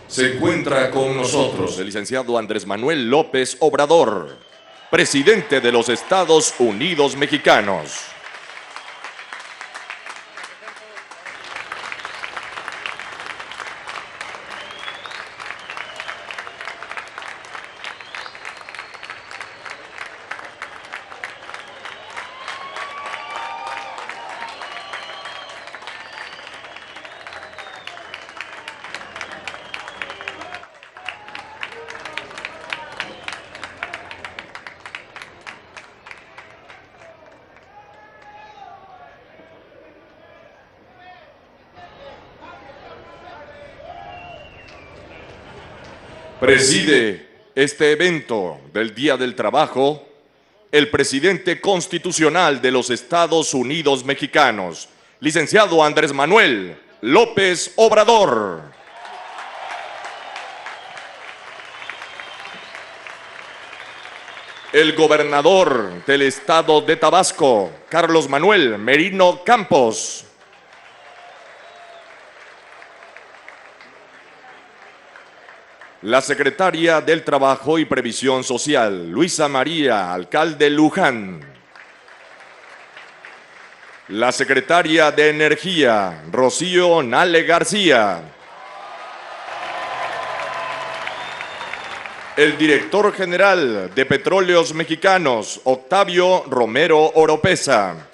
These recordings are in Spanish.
Se encuentra con nosotros el licenciado Andrés Manuel López Obrador, presidente de los Estados Unidos Mexicanos. Preside este evento del Día del Trabajo el presidente constitucional de los Estados Unidos Mexicanos, licenciado Andrés Manuel López Obrador. El gobernador del estado de Tabasco, Carlos Manuel Merino Campos. La secretaria del Trabajo y Previsión Social, Luisa María Alcalde Luján. La secretaria de Energía, Rocío Nale García. El director general de Petróleos Mexicanos, Octavio Romero Oropesa.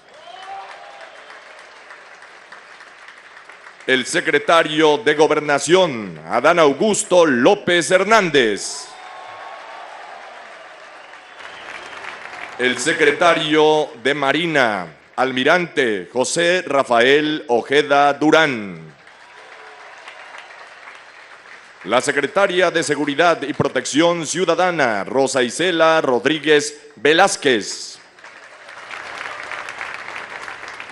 El secretario de Gobernación, Adán Augusto López Hernández. El secretario de Marina, Almirante José Rafael Ojeda Durán. La secretaria de Seguridad y Protección Ciudadana, Rosa Isela Rodríguez Velázquez.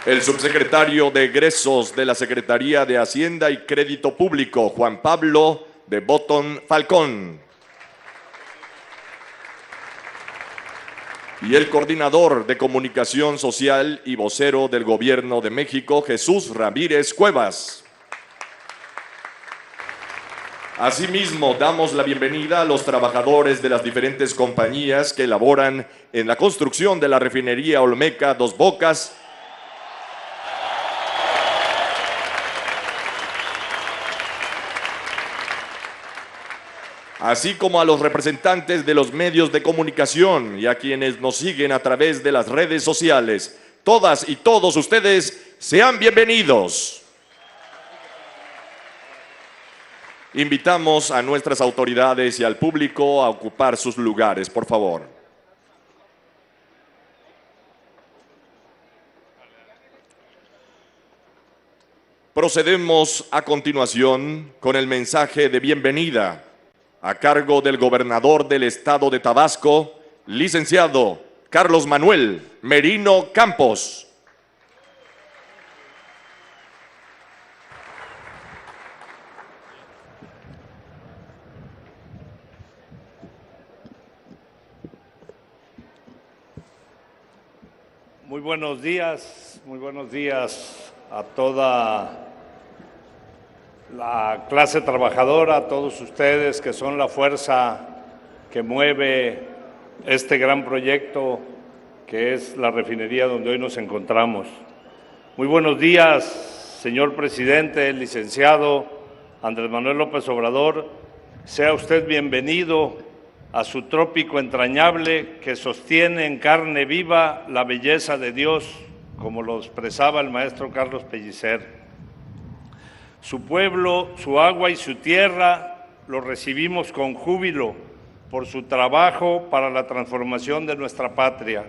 El subsecretario de Egresos de la Secretaría de Hacienda y Crédito Público, Juan Pablo de Botton Falcón. Y el coordinador de Comunicación Social y vocero del Gobierno de México, Jesús Ramírez Cuevas. Asimismo, damos la bienvenida a los trabajadores de las diferentes compañías que elaboran en la construcción de la refinería Olmeca Dos Bocas, así como a los representantes de los medios de comunicación y a quienes nos siguen a través de las redes sociales. Todas y todos ustedes, sean bienvenidos. Invitamos a nuestras autoridades y al público a ocupar sus lugares, por favor. Procedemos a continuación con el mensaje de bienvenida a cargo del gobernador del estado de Tabasco, licenciado Carlos Manuel Merino Campos. Muy buenos días a toda la clase trabajadora, a todos ustedes que son la fuerza que mueve este gran proyecto que es la refinería donde hoy nos encontramos. Muy buenos días, señor presidente, licenciado Andrés Manuel López Obrador. Sea usted bienvenido a su trópico entrañable que sostiene en carne viva la belleza de Dios, como lo expresaba el maestro Carlos Pellicer. Su pueblo, su agua y su tierra lo recibimos con júbilo, por su trabajo para la transformación de nuestra patria.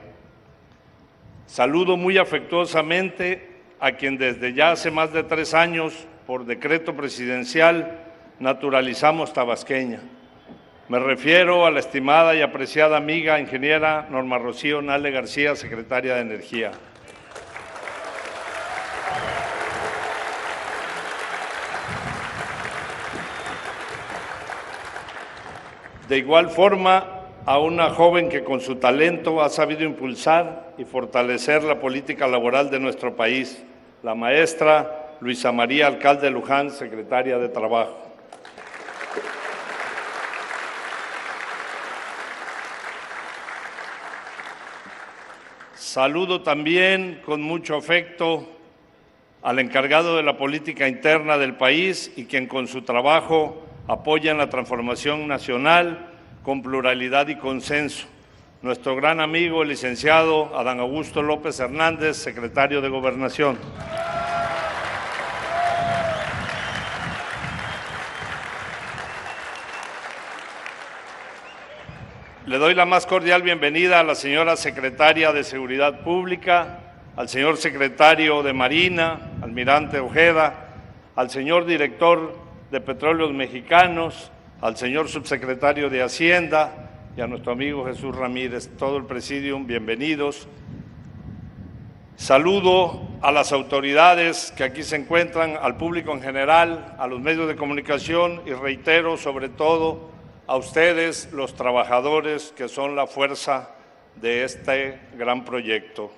Saludo muy afectuosamente a quien desde ya hace más de 3 años, por decreto presidencial, naturalizamos tabasqueña. Me refiero a la estimada y apreciada amiga ingeniera Norma Rocío Nale García, secretaria de Energía. De igual forma, a una joven que con su talento ha sabido impulsar y fortalecer la política laboral de nuestro país, la maestra Luisa María Alcalde Luján, secretaria de Trabajo. Saludo también con mucho afecto al encargado de la política interna del país y quien con su trabajo apoya en la transformación nacional con pluralidad y consenso, nuestro gran amigo, el licenciado Adán Augusto López Hernández, secretario de Gobernación. Le doy la más cordial bienvenida a la señora secretaria de Seguridad Pública, al señor secretario de Marina, almirante Ojeda, al señor director de Petróleos Mexicanos, al señor subsecretario de Hacienda y a nuestro amigo Jesús Ramírez, todo el presidium, bienvenidos. Saludo a las autoridades que aquí se encuentran, al público en general, a los medios de comunicación y reitero sobre todo a ustedes, los trabajadores que son la fuerza de este gran proyecto.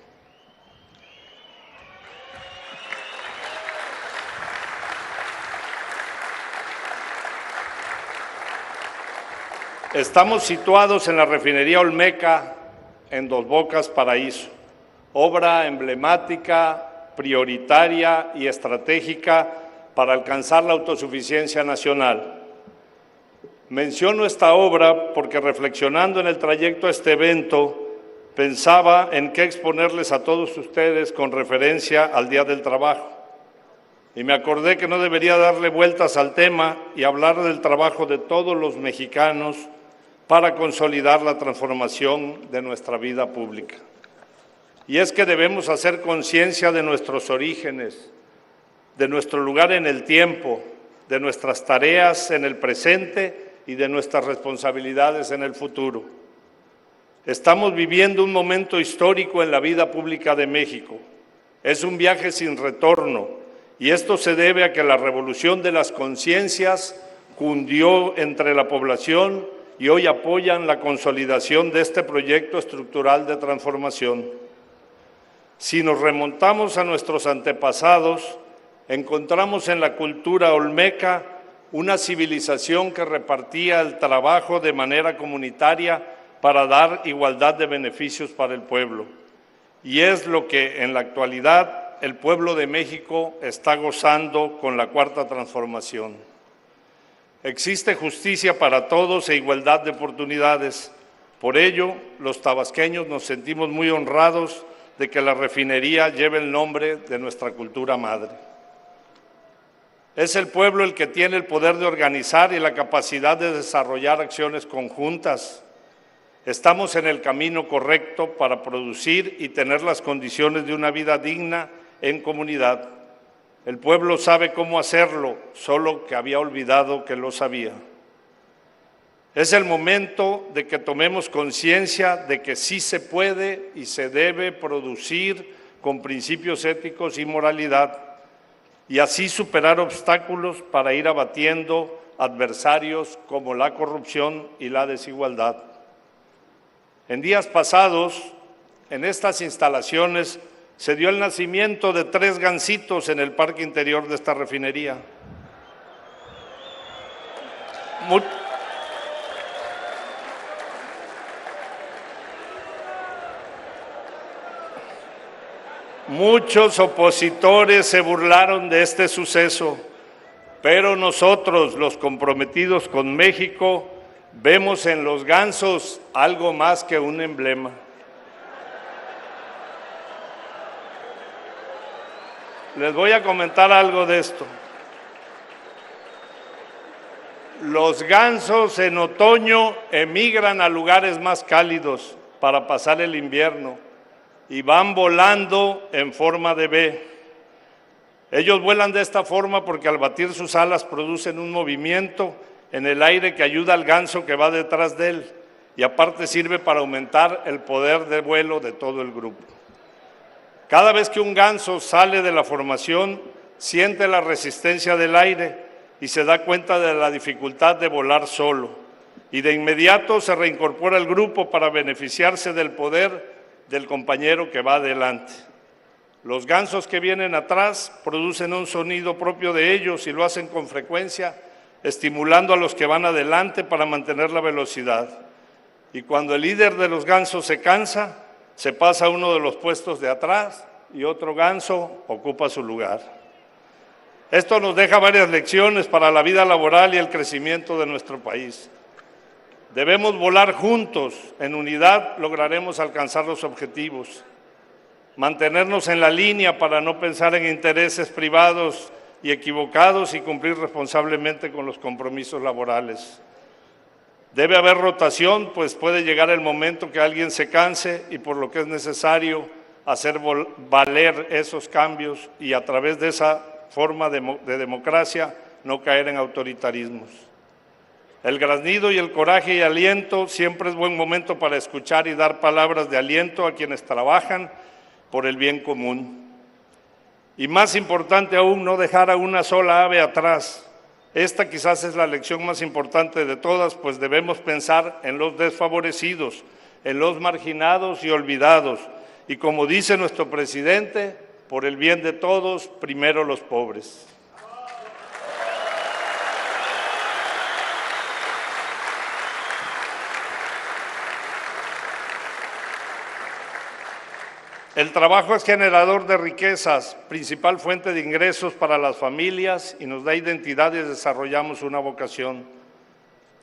Estamos situados en la refinería Olmeca, en Dos Bocas, Paraíso, obra emblemática, prioritaria y estratégica para alcanzar la autosuficiencia nacional. Menciono esta obra porque reflexionando en el trayecto a este evento, pensaba en qué exponerles a todos ustedes con referencia al Día del Trabajo. Y me acordé que no debería darle vueltas al tema y hablar del trabajo de todos los mexicanos para consolidar la transformación de nuestra vida pública. Y es que debemos hacer conciencia de nuestros orígenes, de nuestro lugar en el tiempo, de nuestras tareas en el presente y de nuestras responsabilidades en el futuro. Estamos viviendo un momento histórico en la vida pública de México. Es un viaje sin retorno y esto se debe a que la revolución de las conciencias cundió entre la población y hoy apoyan la consolidación de este proyecto estructural de transformación. Si nos remontamos a nuestros antepasados, encontramos en la cultura olmeca una civilización que repartía el trabajo de manera comunitaria para dar igualdad de beneficios para el pueblo. Y es lo que en la actualidad el pueblo de México está gozando con la Cuarta Transformación. Existe justicia para todos e igualdad de oportunidades. Por ello, los tabasqueños nos sentimos muy honrados de que la refinería lleve el nombre de nuestra cultura madre. Es el pueblo el que tiene el poder de organizar y la capacidad de desarrollar acciones conjuntas. Estamos en el camino correcto para producir y tener las condiciones de una vida digna en comunidad. El pueblo sabe cómo hacerlo, solo que había olvidado que lo sabía. Es el momento de que tomemos conciencia de que sí se puede y se debe producir con principios éticos y moralidad, y así superar obstáculos para ir abatiendo adversarios como la corrupción y la desigualdad. En días pasados, en estas instalaciones, se dio el nacimiento de 3 gansitos en el parque interior de esta refinería. Muchos opositores se burlaron de este suceso, pero nosotros, los comprometidos con México, vemos en los gansos algo más que un emblema. Les voy a comentar algo de esto. Los gansos en otoño emigran a lugares más cálidos para pasar el invierno y van volando en forma de V. Ellos vuelan de esta forma porque al batir sus alas producen un movimiento en el aire que ayuda al ganso que va detrás de él y aparte sirve para aumentar el poder de vuelo de todo el grupo. Cada vez que un ganso sale de la formación, siente la resistencia del aire y se da cuenta de la dificultad de volar solo. Y de inmediato se reincorpora al grupo para beneficiarse del poder del compañero que va adelante. Los gansos que vienen atrás producen un sonido propio de ellos y lo hacen con frecuencia, estimulando a los que van adelante para mantener la velocidad. Y cuando el líder de los gansos se cansa, se pasa a uno de los puestos de atrás y otro ganso ocupa su lugar. Esto nos deja varias lecciones para la vida laboral y el crecimiento de nuestro país. Debemos volar juntos, en unidad lograremos alcanzar los objetivos. Mantenernos en la línea para no pensar en intereses privados y equivocados y cumplir responsablemente con los compromisos laborales. Debe haber rotación, pues puede llegar el momento que alguien se canse y por lo que es necesario hacer valer esos cambios y a través de esa forma de democracia no caer en autoritarismos. El graznido y el coraje y aliento siempre es buen momento para escuchar y dar palabras de aliento a quienes trabajan por el bien común. Y más importante aún, no dejar a una sola ave atrás. Esta quizás es la lección más importante de todas, pues debemos pensar en los desfavorecidos, en los marginados y olvidados. Y como dice nuestro presidente, por el bien de todos, primero los pobres. El trabajo es generador de riquezas, principal fuente de ingresos para las familias y nos da identidad y desarrollamos una vocación.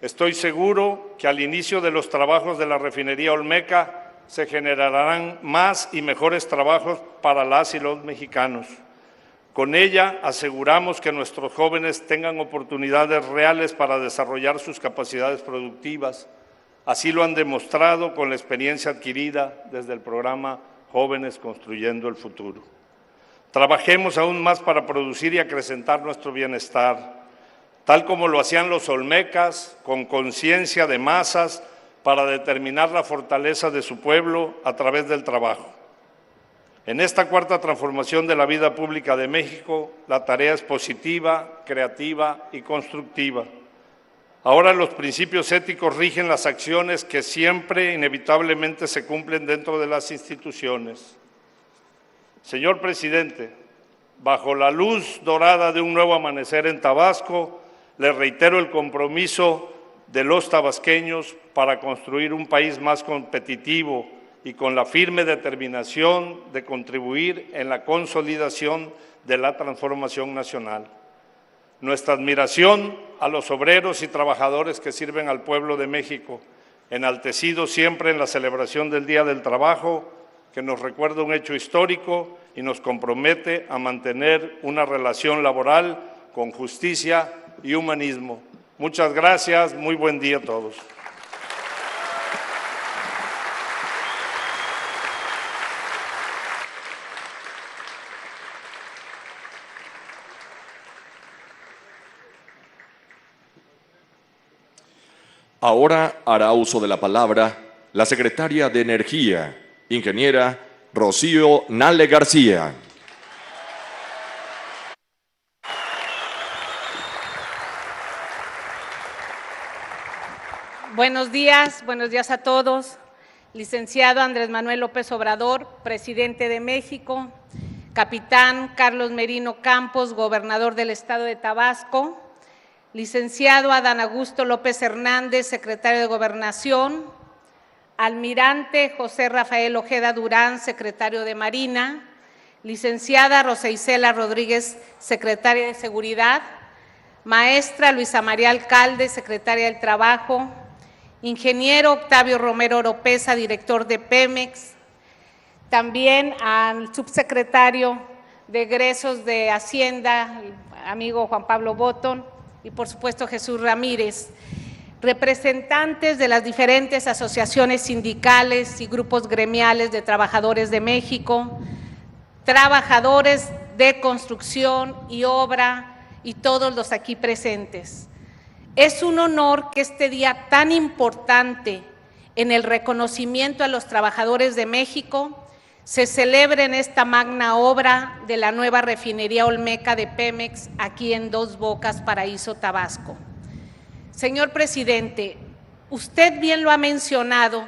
Estoy seguro que al inicio de los trabajos de la refinería Olmeca se generarán más y mejores trabajos para las y los mexicanos. Con ella aseguramos que nuestros jóvenes tengan oportunidades reales para desarrollar sus capacidades productivas. Así lo han demostrado con la experiencia adquirida desde el programa Jóvenes Construyendo el Futuro. Trabajemos aún más para producir y acrecentar nuestro bienestar, tal como lo hacían los olmecas, con conciencia de masas, para determinar la fortaleza de su pueblo a través del trabajo. En esta cuarta transformación de la vida pública de México, la tarea es positiva, creativa y constructiva. Ahora los principios éticos rigen las acciones que siempre inevitablemente se cumplen dentro de las instituciones. Señor presidente, bajo la luz dorada de un nuevo amanecer en Tabasco, le reitero el compromiso de los tabasqueños para construir un país más competitivo y con la firme determinación de contribuir en la consolidación de la transformación nacional. Nuestra admiración a los obreros y trabajadores que sirven al pueblo de México, enaltecido siempre en la celebración del Día del Trabajo, que nos recuerda un hecho histórico y nos compromete a mantener una relación laboral con justicia y humanismo. Muchas gracias, muy buen día a todos. Ahora hará uso de la palabra la secretaria de Energía, ingeniera Rocío Nale García. Buenos días a todos. Licenciado Andrés Manuel López Obrador, presidente de México, capitán Carlos Merino Campos, gobernador del estado de Tabasco, licenciado Adán Augusto López Hernández, secretario de Gobernación, almirante José Rafael Ojeda Durán, secretario de Marina, licenciada Rosa Isela Rodríguez, secretaria de Seguridad, maestra Luisa María Alcalde, secretaria del Trabajo, ingeniero Octavio Romero Oropesa, director de Pemex, también al subsecretario de Egresos de Hacienda, amigo Juan Pablo Botton, y por supuesto Jesús Ramírez, representantes de las diferentes asociaciones sindicales y grupos gremiales de trabajadores de México, trabajadores de construcción y obra y todos los aquí presentes. Es un honor que este día tan importante en el reconocimiento a los trabajadores de México se celebre en esta magna obra de la nueva refinería Olmeca de Pemex aquí en Dos Bocas, Paraíso, Tabasco. Señor presidente, usted bien lo ha mencionado,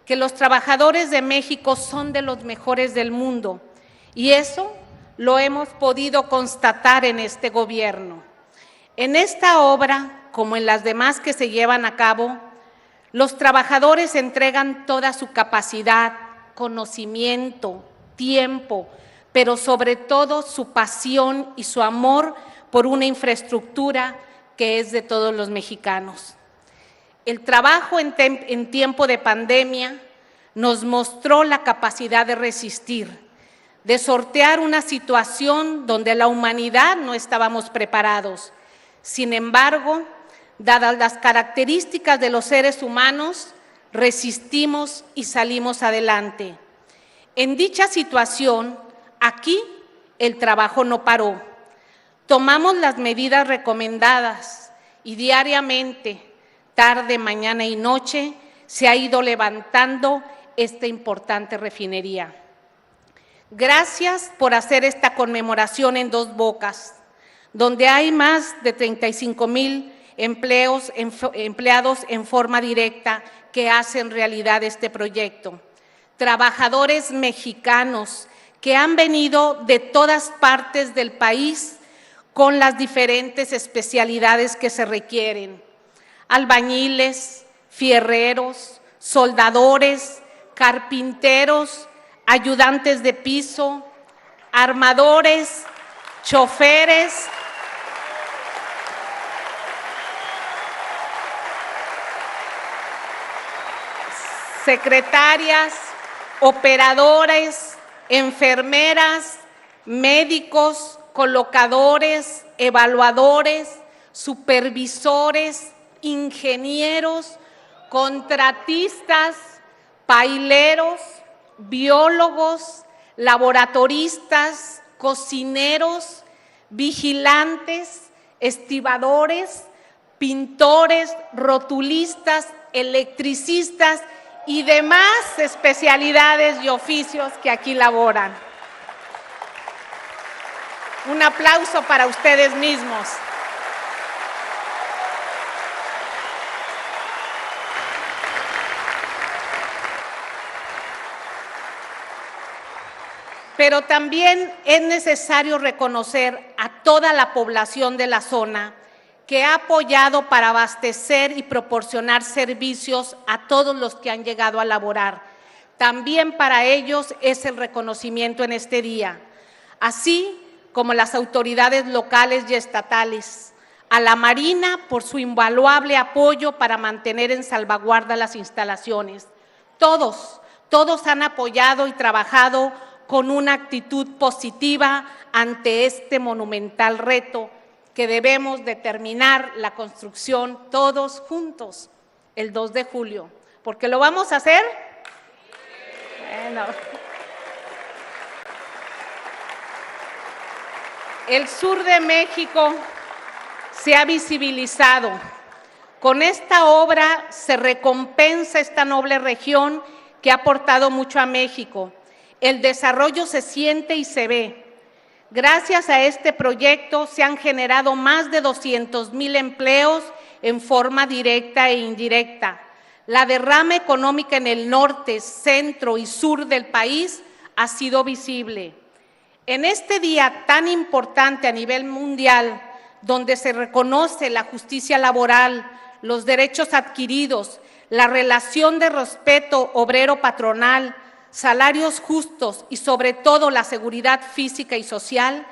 que los trabajadores de México son de los mejores del mundo y eso lo hemos podido constatar en este gobierno. En esta obra, como en las demás que se llevan a cabo, los trabajadores entregan toda su capacidad, conocimiento, tiempo, pero sobre todo su pasión y su amor por una infraestructura que es de todos los mexicanos. El trabajo en tiempo de pandemia nos mostró la capacidad de resistir, de sortear una situación donde la humanidad no estábamos preparados. Sin embargo, dadas las características de los seres humanos, resistimos y salimos adelante. En dicha situación, aquí el trabajo no paró. Tomamos las medidas recomendadas y diariamente, tarde, mañana y noche, se ha ido levantando esta importante refinería. Gracias por hacer esta conmemoración en Dos Bocas, donde hay más de 35,000 empleados en forma directa que hacen realidad este proyecto. Trabajadores mexicanos que han venido de todas partes del país con las diferentes especialidades que se requieren. Albañiles, fierreros, soldadores, carpinteros, ayudantes de piso, armadores, choferes, secretarias, operadores, enfermeras, médicos, colocadores, evaluadores, supervisores, ingenieros, contratistas, paileros, biólogos, laboratoristas, cocineros, vigilantes, estibadores, pintores, rotulistas, electricistas y demás especialidades y oficios que aquí laboran. Un aplauso para ustedes mismos. Pero también es necesario reconocer a toda la población de la zona que ha apoyado para abastecer y proporcionar servicios a todos los que han llegado a laborar. También para ellos es el reconocimiento en este día, así como las autoridades locales y estatales, a la Marina por su invaluable apoyo para mantener en salvaguarda las instalaciones. Todos han apoyado y trabajado con una actitud positiva ante este monumental reto que debemos de terminar la construcción todos juntos el 2 de julio. ¿Porque lo vamos a hacer? Bueno. El sur de México se ha visibilizado. Con esta obra se recompensa esta noble región que ha aportado mucho a México. El desarrollo se siente y se ve. Gracias a este proyecto se han generado más de 200,000 empleos en forma directa e indirecta. La derrama económica en el norte, centro y sur del país ha sido visible. En este día tan importante a nivel mundial, donde se reconoce la justicia laboral, los derechos adquiridos, la relación de respeto obrero-patronal, salarios justos y sobre todo la seguridad física y social,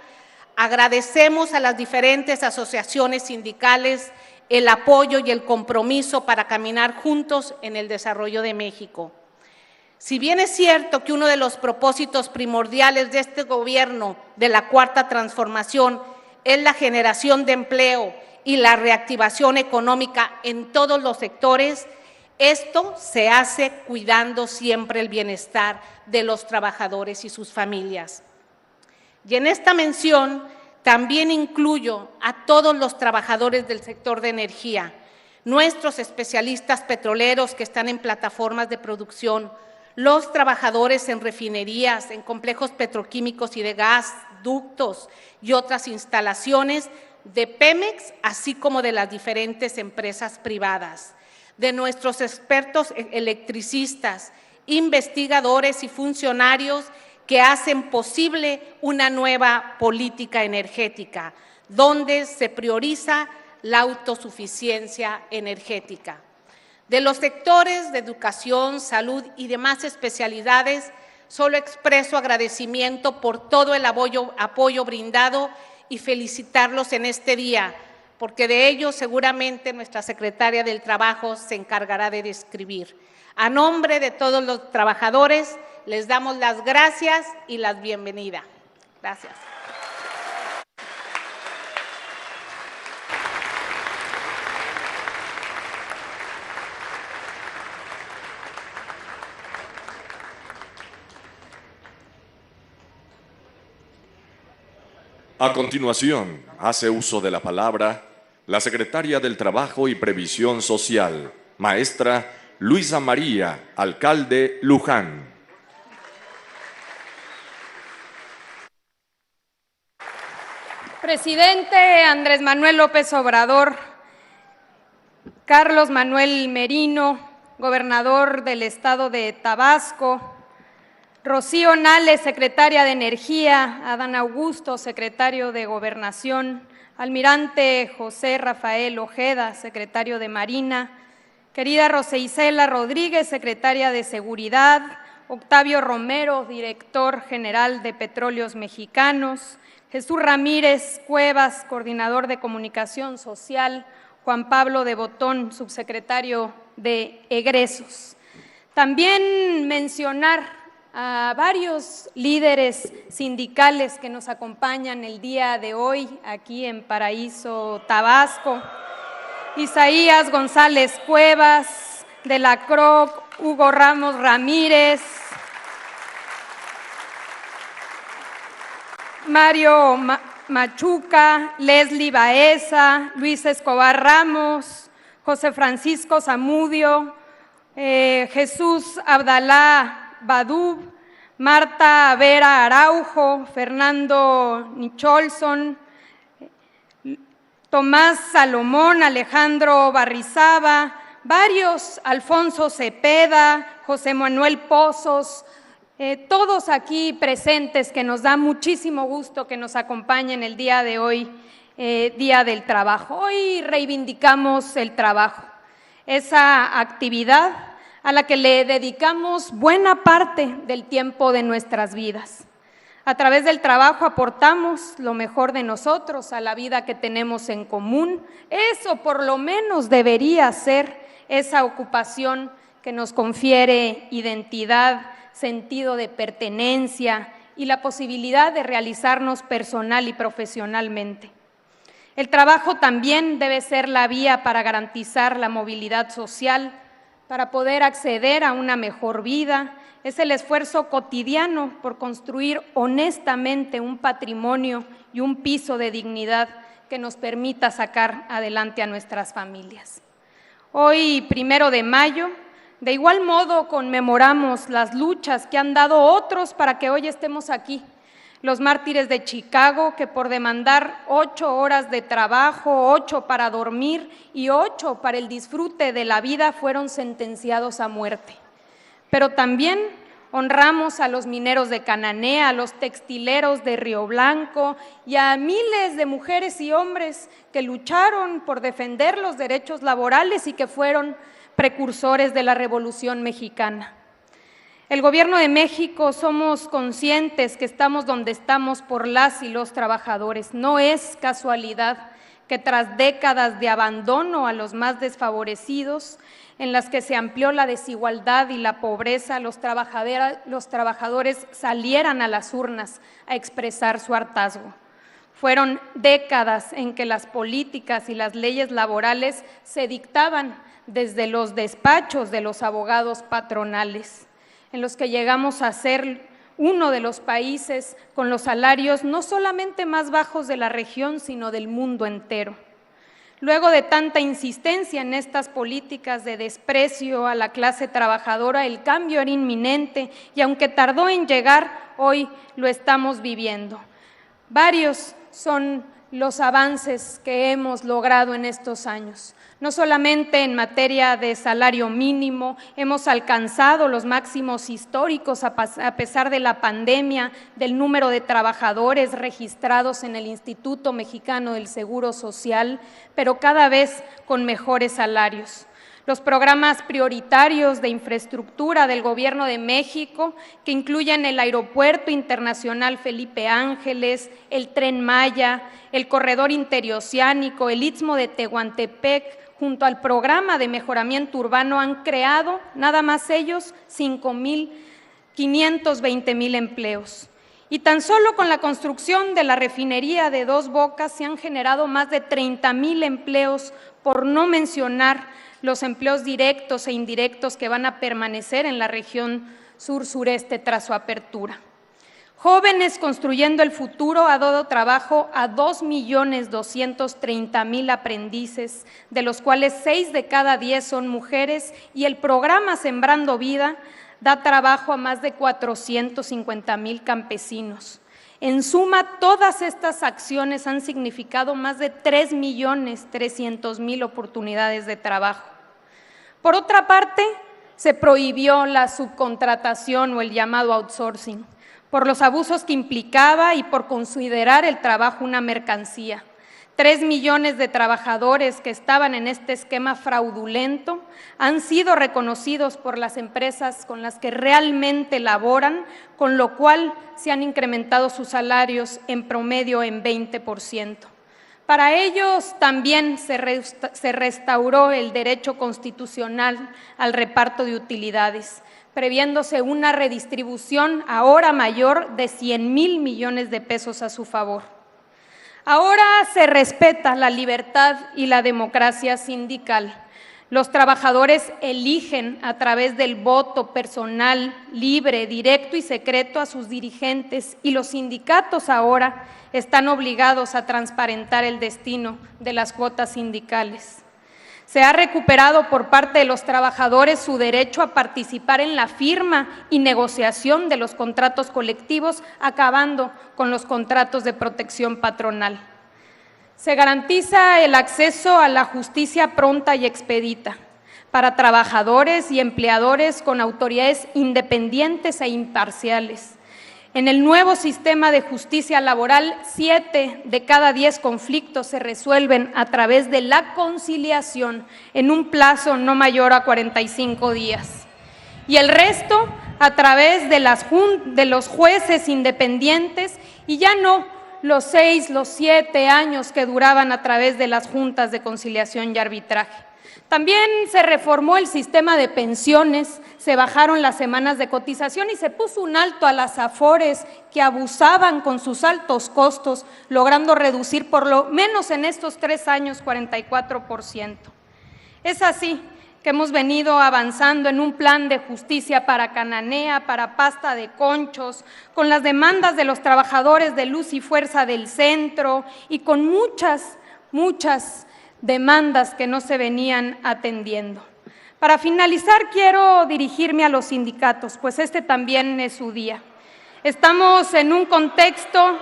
agradecemos a las diferentes asociaciones sindicales el apoyo y el compromiso para caminar juntos en el desarrollo de México. Si bien es cierto que uno de los propósitos primordiales de este gobierno de la Cuarta Transformación es la generación de empleo y la reactivación económica en todos los sectores, esto se hace cuidando siempre el bienestar de los trabajadores y sus familias. Y en esta mención también incluyo a todos los trabajadores del sector de energía, nuestros especialistas petroleros que están en plataformas de producción, los trabajadores en refinerías, en complejos petroquímicos y de gas, ductos y otras instalaciones de Pemex, así como de las diferentes empresas privadas, de nuestros expertos electricistas, investigadores y funcionarios que hacen posible una nueva política energética, donde se prioriza la autosuficiencia energética. De los sectores de educación, salud y demás especialidades, solo expreso agradecimiento por todo el apoyo brindado y felicitarlos en este día, porque de ello seguramente nuestra secretaria del Trabajo se encargará de describir. A nombre de todos los trabajadores, les damos las gracias y la bienvenida. Gracias. A continuación, hace uso de la palabra la secretaria del Trabajo y Previsión Social, maestra Luisa María Alcalde Luján. Presidente Andrés Manuel López Obrador, Carlos Manuel Merino, gobernador del estado de Tabasco, Rocío Nales, secretaria de Energía, Adán Augusto, secretario de Gobernación, almirante José Rafael Ojeda, secretario de Marina, querida Rosa Isela Rodríguez, secretaria de Seguridad, Octavio Romero, director general de Petróleos Mexicanos, Jesús Ramírez Cuevas, coordinador de Comunicación Social, Juan Pablo de Botón, subsecretario de Egresos. También mencionar a varios líderes sindicales que nos acompañan el día de hoy aquí en Paraíso, Tabasco. Isaías González Cuevas, de la CROC, Hugo Ramos Ramírez, Mario Machuca, Leslie Baeza, Luis Escobar Ramos, José Francisco Zamudio, Jesús Abdalá Badub, Marta Vera Araujo, Fernando Nicholson, Tomás Salomón, Alejandro Barrizaba, varios, Alfonso Cepeda, José Manuel Pozos, todos aquí presentes que nos da muchísimo gusto que nos acompañen el día de hoy, Día del Trabajo. Hoy reivindicamos el trabajo, esa actividad a la que le dedicamos buena parte del tiempo de nuestras vidas. A través del trabajo aportamos lo mejor de nosotros a la vida que tenemos en común. Eso por lo menos debería ser esa ocupación que nos confiere identidad, sentido de pertenencia y la posibilidad de realizarnos personal y profesionalmente. El trabajo también debe ser la vía para garantizar la movilidad social, para poder acceder a una mejor vida. Es el esfuerzo cotidiano por construir honestamente un patrimonio y un piso de dignidad que nos permita sacar adelante a nuestras familias. Hoy, 1 de mayo, de igual modo conmemoramos las luchas que han dado otros para que hoy estemos aquí. Los mártires de Chicago, que por demandar 8 horas de trabajo, 8 para dormir y 8 para el disfrute de la vida, fueron sentenciados a muerte. Pero también honramos a los mineros de Cananea, a los textileros de Río Blanco y a miles de mujeres y hombres que lucharon por defender los derechos laborales y que fueron precursores de la Revolución Mexicana. El Gobierno de México somos conscientes que estamos donde estamos por las y los trabajadores. No es casualidad que tras décadas de abandono a los más desfavorecidos, en las que se amplió la desigualdad y la pobreza, los trabajadores salieran a las urnas a expresar su hartazgo. Fueron décadas en que las políticas y las leyes laborales se dictaban desde los despachos de los abogados patronales, en los que llegamos a ser uno de los países con los salarios no solamente más bajos de la región, sino del mundo entero. Luego de tanta insistencia en estas políticas de desprecio a la clase trabajadora, el cambio era inminente y aunque tardó en llegar, hoy lo estamos viviendo. Varios son los avances que hemos logrado en estos años. No solamente en materia de salario mínimo, hemos alcanzado los máximos históricos a pesar de la pandemia, del número de trabajadores registrados en el Instituto Mexicano del Seguro Social, pero cada vez con mejores salarios. Los programas prioritarios de infraestructura del Gobierno de México, que incluyen el Aeropuerto Internacional Felipe Ángeles, el Tren Maya, el Corredor Interoceánico, el Istmo de Tehuantepec, junto al Programa de Mejoramiento Urbano, han creado, nada más ellos, 520,000 empleos. Y tan solo con la construcción de la refinería de Dos Bocas se han generado más de 30,000 empleos, por no mencionar los empleos directos e indirectos que van a permanecer en la región sur-sureste tras su apertura. Jóvenes Construyendo el Futuro ha dado trabajo a 2,230,000 aprendices, de los cuales 6 de cada 10 son mujeres, y el programa Sembrando Vida da trabajo a más de 450,000 campesinos. En suma, todas estas acciones han significado más de 3,300,000 oportunidades de trabajo. Por otra parte, se prohibió la subcontratación o el llamado outsourcing, por los abusos que implicaba y por considerar el trabajo una mercancía. 3 millones de trabajadores que estaban en este esquema fraudulento han sido reconocidos por las empresas con las que realmente laboran, con lo cual se han incrementado sus salarios en promedio en 20%. Para ellos también se restauró el derecho constitucional al reparto de utilidades, previéndose una redistribución ahora mayor de 100,000 millones de pesos a su favor. Ahora se respeta la libertad y la democracia sindical. Los trabajadores eligen a través del voto personal, libre, directo y secreto a sus dirigentes, y los sindicatos ahora están obligados a transparentar el destino de las cuotas sindicales. Se ha recuperado por parte de los trabajadores su derecho a participar en la firma y negociación de los contratos colectivos, acabando con los contratos de protección patronal. Se garantiza el acceso a la justicia pronta y expedita para trabajadores y empleadores con autoridades independientes e imparciales. En el nuevo sistema de justicia laboral, 7 de cada 10 conflictos se resuelven a través de la conciliación en un plazo no mayor a 45 días. Y el resto a través de los jueces independientes, y ya no los 6, los 7 años que duraban a través de las juntas de conciliación y arbitraje. También se reformó el sistema de pensiones, se bajaron las semanas de cotización y se puso un alto a las afores que abusaban con sus altos costos, logrando reducir por lo menos en estos 3 años 44%. Es así que hemos venido avanzando en un plan de justicia para Cananea, para Pasta de Conchos, con las demandas de los trabajadores de Luz y Fuerza del Centro y con muchas demandas que no se venían atendiendo. Para finalizar, quiero dirigirme a los sindicatos, pues este también es su día. Estamos en un contexto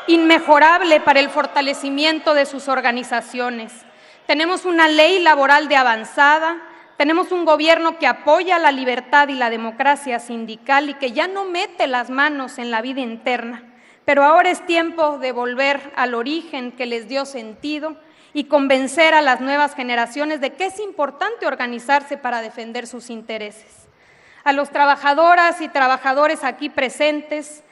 inmejorable para el fortalecimiento de sus organizaciones. Tenemos una ley laboral de avanzada, tenemos un gobierno que apoya la libertad y la democracia sindical y que ya no mete las manos en la vida interna, pero ahora es tiempo de volver al origen que les dio sentido y convencer a las nuevas generaciones de que es importante organizarse para defender sus intereses. A los trabajadoras y trabajadores aquí presentes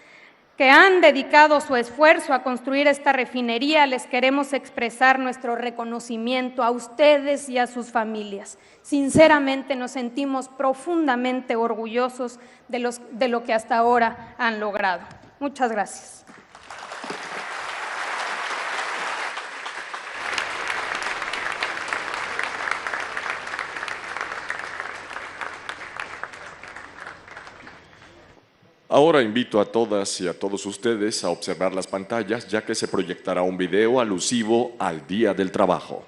que han dedicado su esfuerzo a construir esta refinería, les queremos expresar nuestro reconocimiento a ustedes y a sus familias. Sinceramente nos sentimos profundamente orgullosos de lo que hasta ahora han logrado. Muchas gracias. Ahora invito a todas y a todos ustedes a observar las pantallas, ya que se proyectará un video alusivo al Día del Trabajo.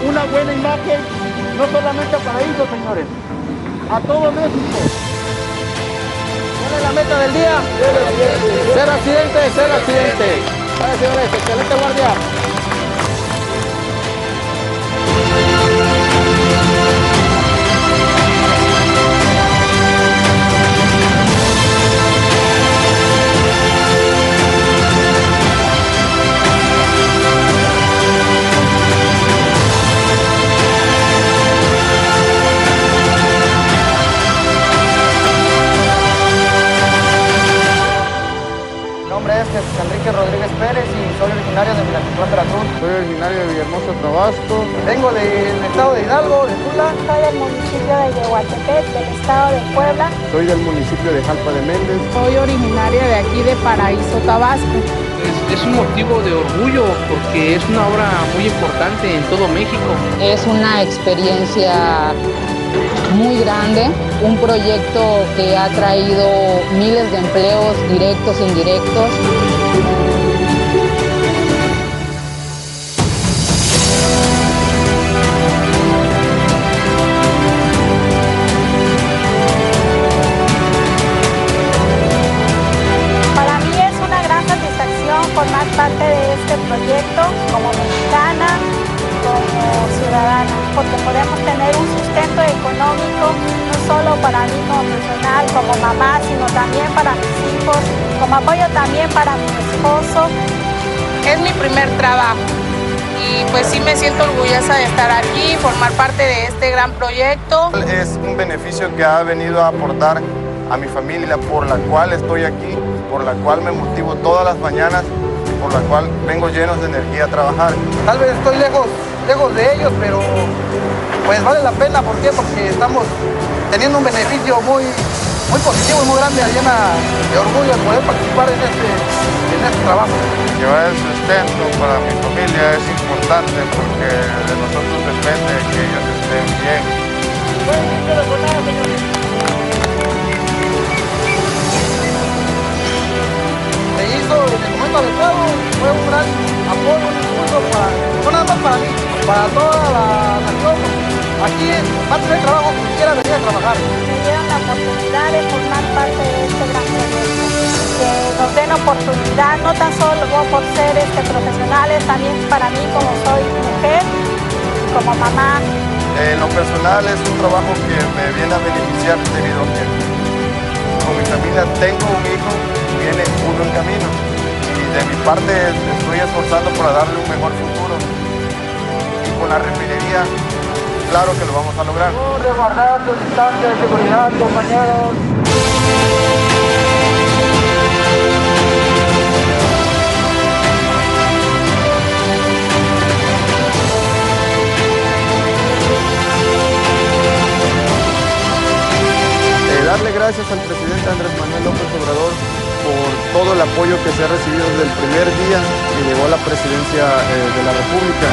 Una buena imagen, no solamente para ellos, señores, a todo México. ¿Cuál es la meta del día? Ser accidente, ser accidente. Vale, señores, excelente guardia. Mi nombre es Jesús Enrique Rodríguez Pérez y soy originario de Minatitlán, Veracruz. Soy originario de Villahermosa, Tabasco. Vengo del estado de Hidalgo, de Tula. Soy del municipio de Yehuantepec, del estado de Puebla. Soy del municipio de Jalpa de Méndez. Soy originaria de aquí de Paraíso, Tabasco. Es un motivo de orgullo porque es una obra muy importante en todo México. Es una experiencia muy grande, un proyecto que ha traído miles de empleos directos e indirectos. Para mí es una gran satisfacción formar parte de este proyecto como mexicana, como ciudadana, porque podemos tener un sustento económico no solo para mí como personal, como mamá, sino también para mis hijos, como apoyo también para mi esposo. Es mi primer trabajo y pues sí me siento orgullosa de estar aquí, formar parte de este gran proyecto. Es un beneficio que ha venido a aportar a mi familia, por la cual estoy aquí, por la cual me motivo todas las mañanas, por la cual vengo llenos de energía a trabajar. Tal vez estoy lejos de ellos, pero pues vale la pena. ¿Por qué? Porque estamos teniendo un beneficio muy positivo y muy grande, llena de orgullo de poder participar en este trabajo. Llevar el sustento para mi familia es importante porque de nosotros depende que ellos estén bien. Se hizo en el momento adecuado, fue un gran apoyo, un impulso no nada más para mí, para toda la nación. Aquí va a tener trabajo quien quiera venir a trabajar. Me dieron la oportunidad de formar parte de este gran proyecto, que nos den oportunidad, no tan solo por ser profesionales, también para mí como soy mujer, como mamá. En lo personal es un trabajo que me viene a beneficiar debido a que con mi familia tengo un hijo, viene uno en camino y de mi parte estoy esforzando para darle un mejor futuro y con la refinería claro que lo vamos a lograr. Guardar tu distancia de seguridad, compañeros. Darle gracias al presidente Andrés Manuel López Obrador por todo el apoyo que se ha recibido desde el primer día que llegó a la presidencia de la República.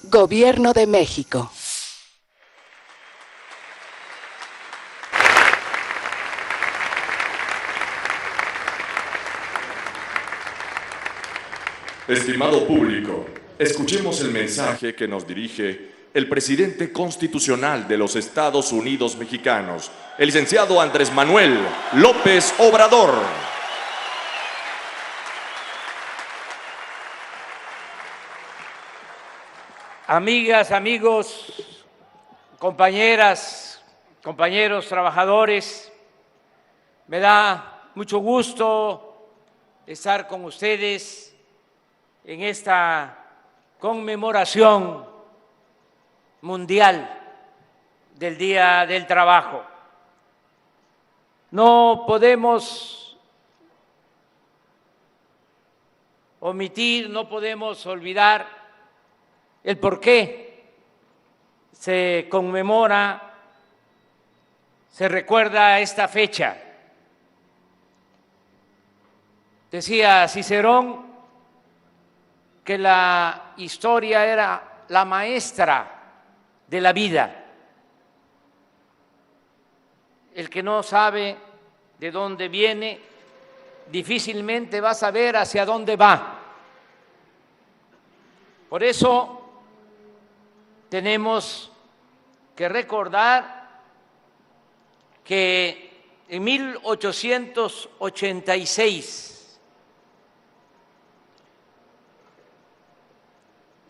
Gobierno de México. Estimado público, escuchemos el mensaje que nos dirige el presidente constitucional de los Estados Unidos mexicanos, el licenciado Andrés Manuel López Obrador. Amigas, amigos, compañeras, compañeros, trabajadores, me da mucho gusto estar con ustedes en esta conmemoración mundial del Día del Trabajo. No podemos omitir, no podemos olvidar el por qué se conmemora, se recuerda esta fecha. Decía Cicerón que la historia era la maestra de la vida. El que no sabe de dónde viene, difícilmente va a saber hacia dónde va. Por eso tenemos que recordar que en 1886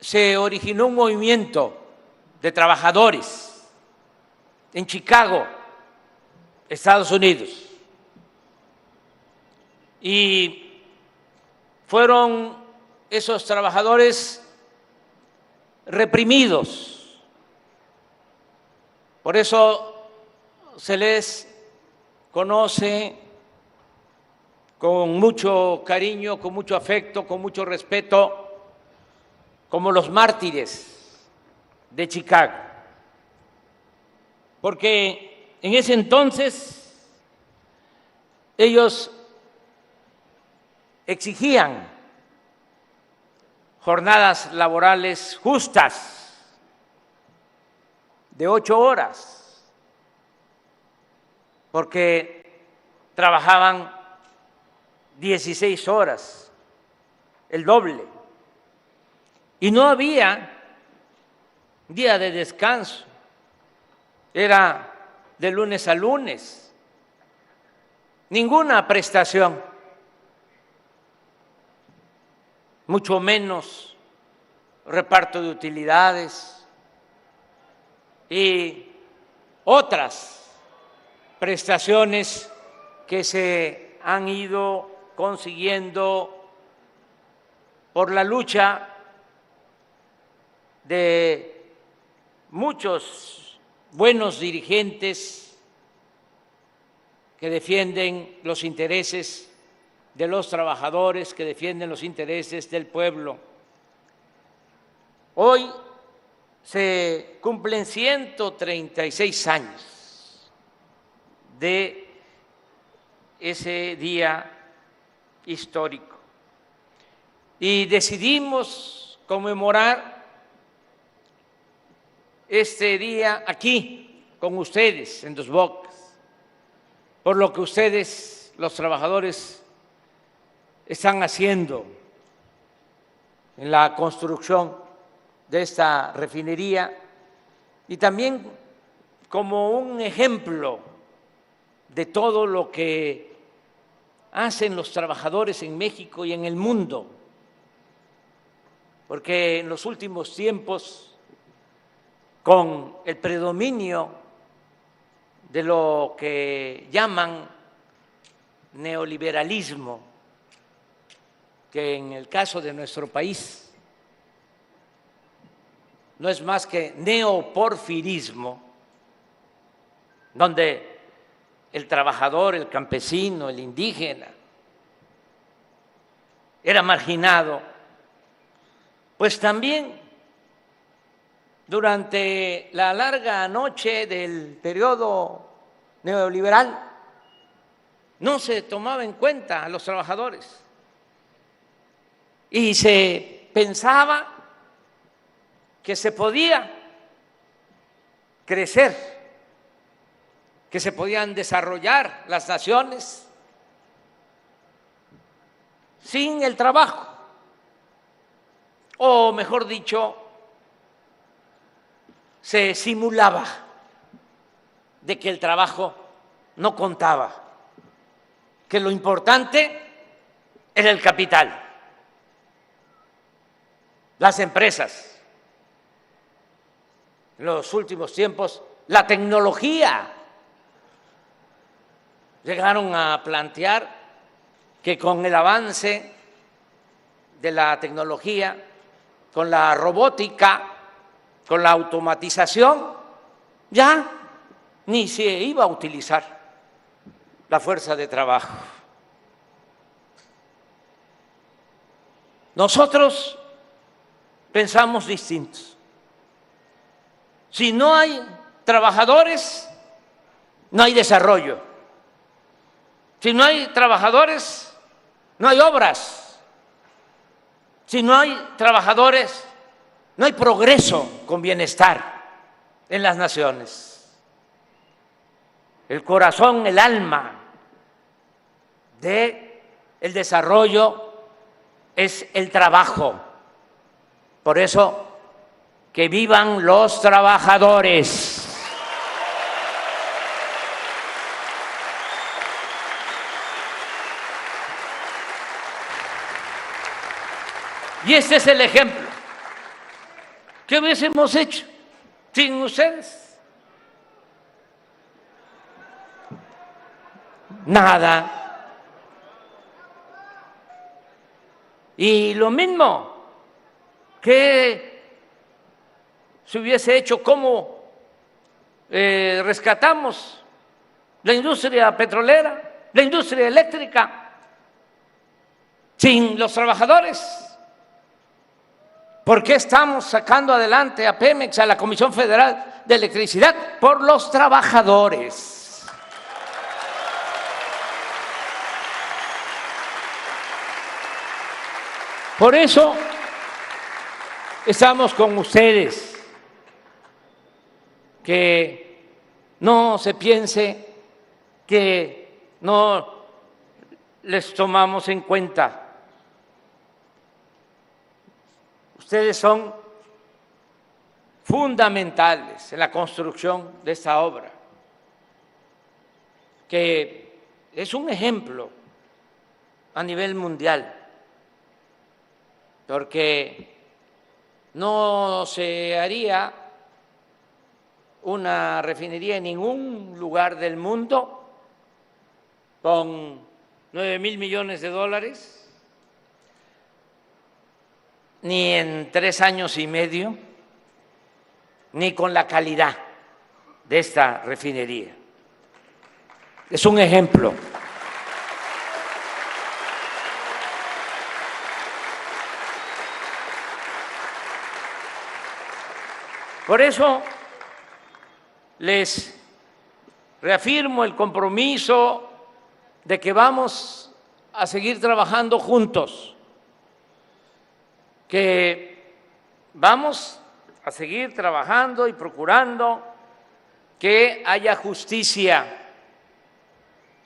se originó un movimiento de trabajadores en Chicago, Estados Unidos, y fueron esos trabajadores reprimidos. Por eso se les conoce con mucho cariño, con mucho afecto, con mucho respeto, como los mártires de Chicago, porque en ese entonces ellos exigían jornadas laborales justas de 8 horas, porque trabajaban 16 horas, el doble. Y no había día de descanso, era de lunes a lunes, ninguna prestación, mucho menos reparto de utilidades y otras prestaciones que se han ido consiguiendo por la lucha de muchos buenos dirigentes que defienden los intereses de los trabajadores, que defienden los intereses del pueblo. Hoy se cumplen 136 años de ese día histórico y decidimos conmemorar este día aquí con ustedes en Dos Bocas, por lo que ustedes, los trabajadores, están haciendo en la construcción de esta refinería y también como un ejemplo de todo lo que hacen los trabajadores en México y en el mundo, porque en los últimos tiempos, con el predominio de lo que llaman neoliberalismo, que en el caso de nuestro país no es más que neoporfirismo, donde el trabajador, el campesino, el indígena era marginado, pues también durante la larga noche del periodo neoliberal no se tomaba en cuenta a los trabajadores y se pensaba que se podía crecer, que se podían desarrollar las naciones sin el trabajo, o mejor dicho, se simulaba de que el trabajo no contaba, que lo importante era el capital, las empresas. En los últimos tiempos, la tecnología. Llegaron a plantear que con el avance de la tecnología, con la robótica, con la automatización, ya ni se iba a utilizar la fuerza de trabajo. Nosotros pensamos distintos. Si no hay trabajadores, no hay desarrollo. Si no hay trabajadores, no hay obras. Si no hay trabajadores, no hay progreso con bienestar en las naciones. El corazón, el alma del desarrollo es el trabajo. Por eso, que vivan los trabajadores. Y este es el ejemplo. ¿Qué hubiésemos hecho sin ustedes? Nada. Y lo mismo que se hubiese hecho, ¿cómo rescatamos la industria petrolera, la industria eléctrica, sin los trabajadores? ¿Por qué estamos sacando adelante a Pemex, a la Comisión Federal de Electricidad? Por los trabajadores. Por eso estamos con ustedes. Que no se piense que no les tomamos en cuenta. Ustedes son fundamentales en la construcción de esta obra, que es un ejemplo a nivel mundial, porque no se haría una refinería en ningún lugar del mundo con 9,000 millones de dólares, ni en 3 años y medio, ni con la calidad de esta refinería. Es un ejemplo. Por eso les reafirmo el compromiso de que vamos a seguir trabajando juntos, que vamos a seguir trabajando y procurando que haya justicia,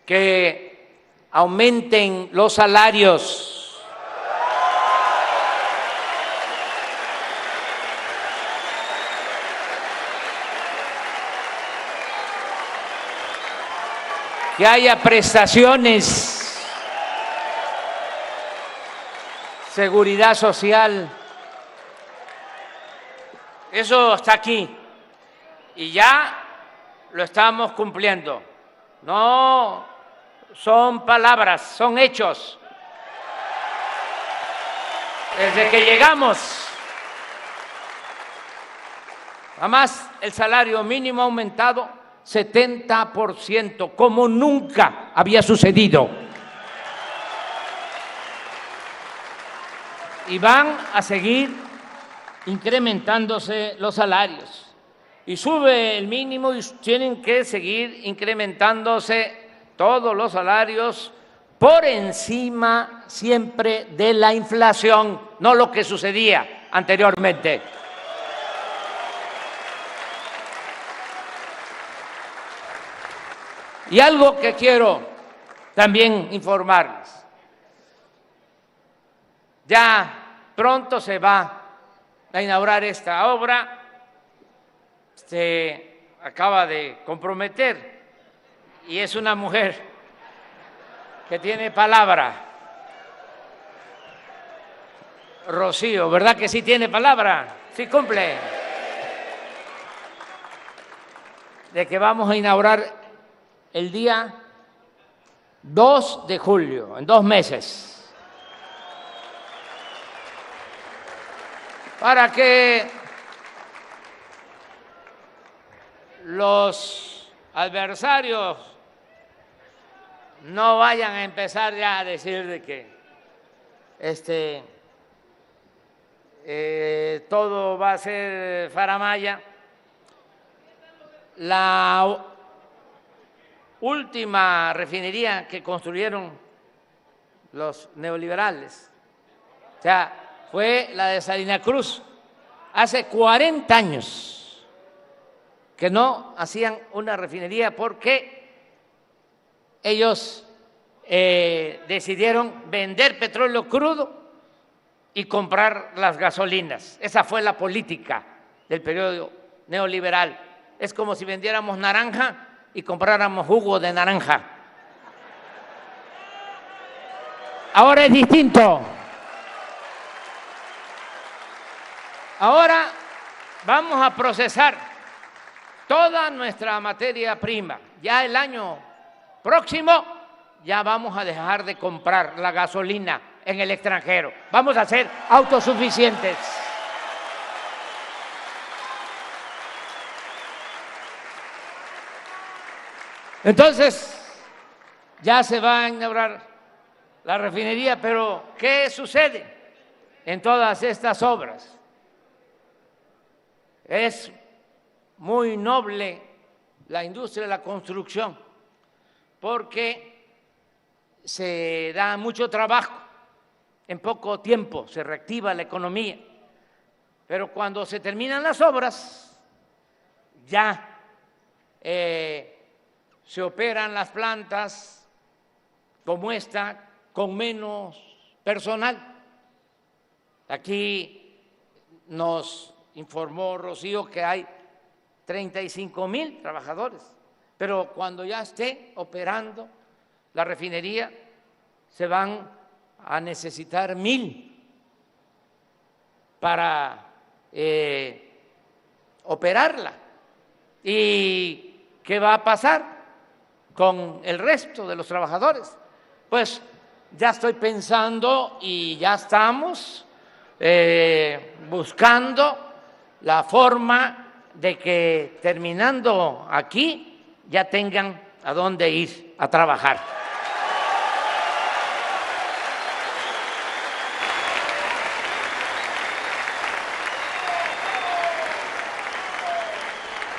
que aumenten los salarios, que haya prestaciones, seguridad social. Eso está aquí y ya lo estamos cumpliendo. No son palabras, son hechos. Desde que llegamos, además el salario mínimo ha aumentado 70%, como nunca había sucedido. Y van a seguir incrementándose los salarios. Y sube el mínimo y tienen que seguir incrementándose todos los salarios por encima siempre de la inflación, no lo que sucedía anteriormente. Y algo que quiero también informarles. Ya pronto se va a inaugurar esta obra se acaba de comprometer y es una mujer que tiene palabra. Rocío, ¿verdad que sí tiene palabra? Sí cumple. De que vamos a inaugurar el día 2 de julio, en 2 meses. Para que los adversarios no vayan a empezar ya a decir de que todo va a ser faramalla. La última refinería que construyeron los neoliberales, o sea, fue la de Salina Cruz, hace 40 años que no hacían una refinería porque ellos decidieron vender petróleo crudo y comprar las gasolinas. Esa fue la política del periodo neoliberal. Es como si vendiéramos naranja y compráramos jugo de naranja. Ahora es distinto. Ahora vamos a procesar toda nuestra materia prima. Ya el año próximo ya vamos a dejar de comprar la gasolina en el extranjero. Vamos a ser autosuficientes. Entonces, ya se va a inaugurar la refinería, pero ¿qué sucede en todas estas obras? Es muy noble la industria de la construcción porque se da mucho trabajo, en poco tiempo se reactiva la economía, pero cuando se terminan las obras ya se operan las plantas como esta con menos personal. Aquí nos informó Rocío que hay 35,000 trabajadores, pero cuando ya esté operando la refinería se van a necesitar 1,000 para operarla. ¿Y qué va a pasar con el resto de los trabajadores? Pues ya estoy pensando y ya estamos buscando la forma de que terminando aquí ya tengan a dónde ir a trabajar.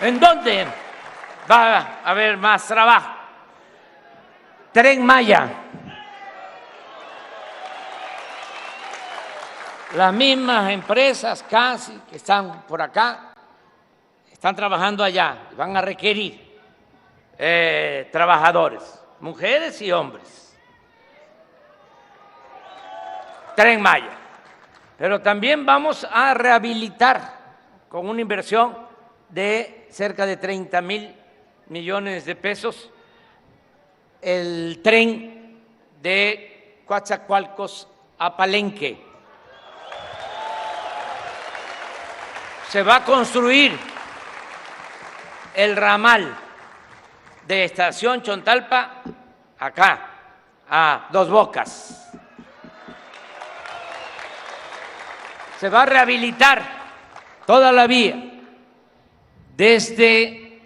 ¿En dónde va a haber más trabajo? Tren Maya. Las mismas empresas casi que están por acá están trabajando allá, van a requerir trabajadores, mujeres y hombres. Tren Maya. Pero también vamos a rehabilitar con una inversión de cerca de 30,000 millones de pesos el tren de Coatzacoalcos a Palenque. Se va a construir el ramal de Estación Chontalpa acá, a Dos Bocas. Se va a rehabilitar toda la vía desde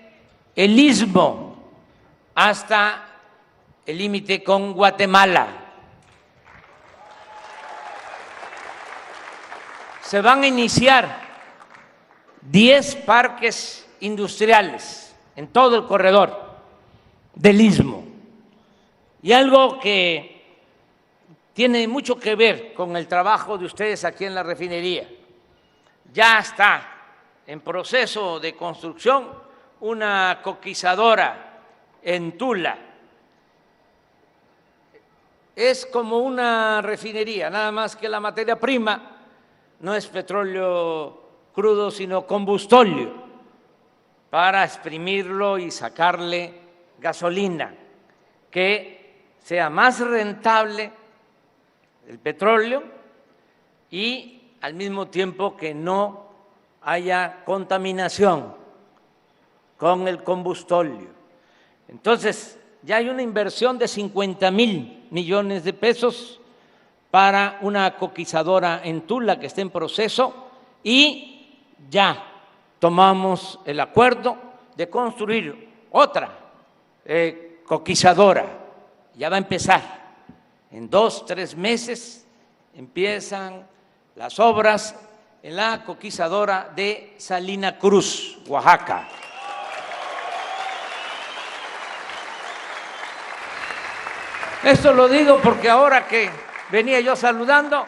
el Istmo hasta el límite con Guatemala. Se van a iniciar 10 parques industriales en todo el corredor del Istmo. Y algo que tiene mucho que ver con el trabajo de ustedes aquí en la refinería. Ya está en proceso de construcción una coquizadora en Tula. Es como una refinería, nada más que la materia prima no es petróleo crudo, sino combustóleo. para exprimirlo y sacarle gasolina, que sea más rentable el petróleo y al mismo tiempo que no haya contaminación con el combustóleo. Entonces, ya hay una inversión de 50,000 millones de pesos para una coquizadora en Tula que está en proceso y ya tomamos el acuerdo de construir otra coquizadora. Ya va a empezar. En 2 o 3 meses empiezan las obras en la coquizadora de Salina Cruz, Oaxaca. Esto lo digo porque ahora que venía yo saludando,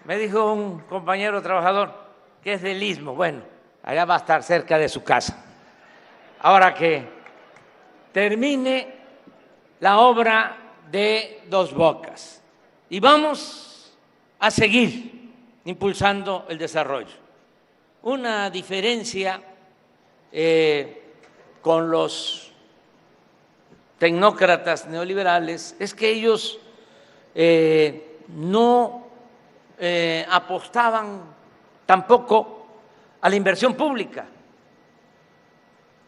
me dijo un compañero trabajador que es del Istmo. Bueno, allá va a estar cerca de su casa. Ahora que termine la obra de Dos Bocas y vamos a seguir impulsando el desarrollo. Una diferencia con los tecnócratas neoliberales es que ellos no apostaban tampoco a la inversión pública.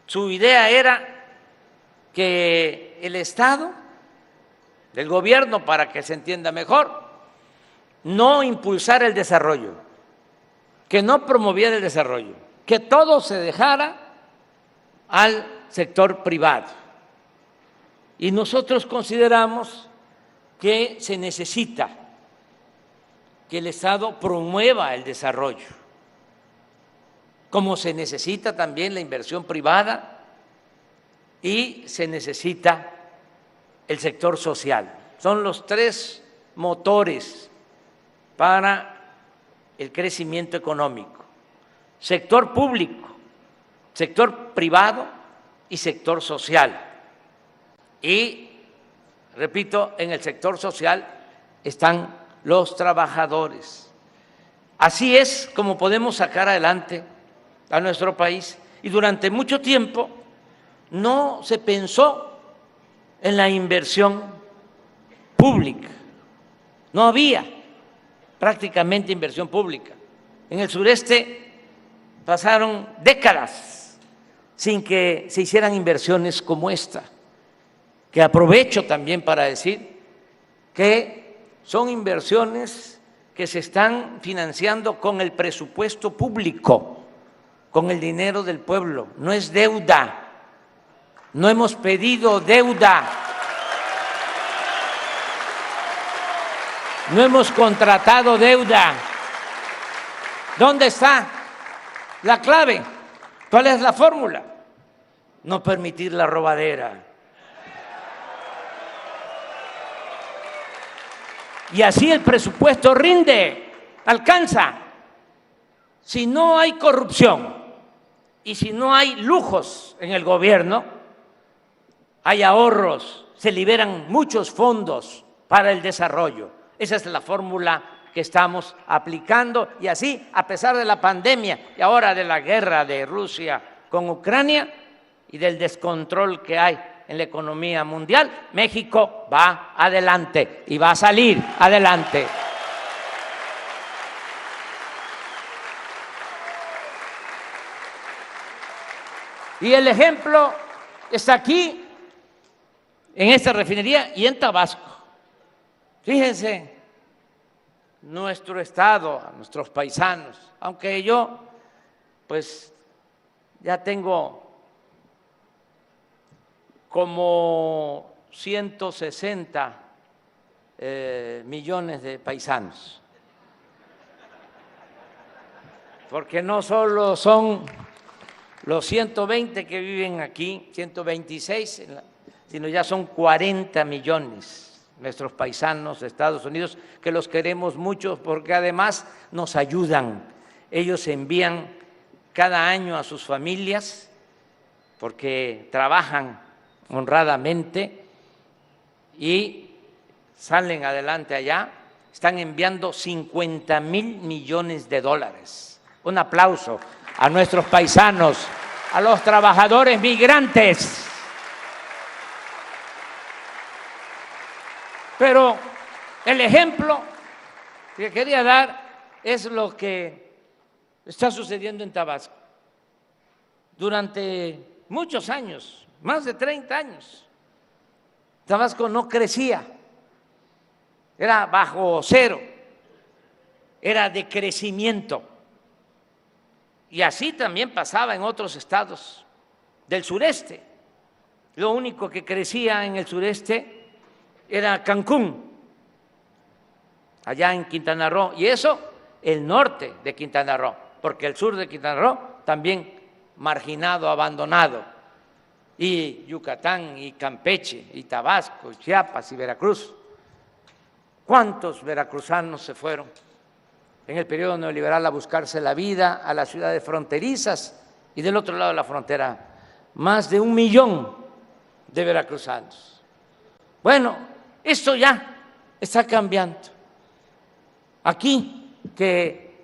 Su idea era que el Estado, el gobierno, para que se entienda mejor, no impulsara el desarrollo, que no promoviera el desarrollo, que todo se dejara al sector privado. Y nosotros consideramos que se necesita que el Estado promueva el desarrollo, como se necesita también la inversión privada y se necesita el sector social. Son los 3 motores para el crecimiento económico: sector público, sector privado y sector social. Y, repito, en el sector social están los trabajadores. Así es como podemos sacar adelante a nuestro país. Y durante mucho tiempo no se pensó en la inversión pública. No había prácticamente inversión pública. En el sureste pasaron décadas sin que se hicieran inversiones como esta, que aprovecho también para decir que son inversiones que se están financiando con el presupuesto público, con el dinero del pueblo, no es deuda, no hemos pedido deuda, no hemos contratado deuda. ¿Dónde está la clave? ¿Cuál es la fórmula? No permitir la robadera. Y así el presupuesto rinde, alcanza. Si no hay corrupción y si no hay lujos en el gobierno, hay ahorros, se liberan muchos fondos para el desarrollo. Esa es la fórmula que estamos aplicando y así, a pesar de la pandemia y ahora de la guerra de Rusia con Ucrania y del descontrol que hay en la economía mundial, México va adelante y va a salir adelante. Y el ejemplo está aquí, en esta refinería y en Tabasco. Fíjense, nuestro estado, a nuestros paisanos, aunque yo pues ya tengo como 160 millones de paisanos, porque no solo son los 120 que viven aquí, 126, sino ya son 40 millones nuestros paisanos de Estados Unidos, que los queremos mucho porque además nos ayudan. Ellos envían cada año a sus familias porque trabajan honradamente y salen adelante allá, están enviando 50,000 millones de dólares. Un aplauso a nuestros paisanos a los trabajadores migrantes. Pero el ejemplo que quería dar es lo que está sucediendo en Tabasco. Durante muchos años, más de 30 años, Tabasco no crecía, era bajo cero, era de crecimiento. Y así también pasaba en otros estados del sureste. Lo único que crecía en el sureste era Cancún, allá en Quintana Roo, y eso el norte de Quintana Roo, porque el sur de Quintana Roo también marginado, abandonado, y Yucatán, y Campeche, y Tabasco, y Chiapas, y Veracruz. ¿Cuántos veracruzanos se fueron en el periodo neoliberal a buscarse la vida a las ciudades fronterizas y del otro lado de la frontera? Más de 1 millón de veracruzanos. Bueno, esto ya está cambiando. Aquí, que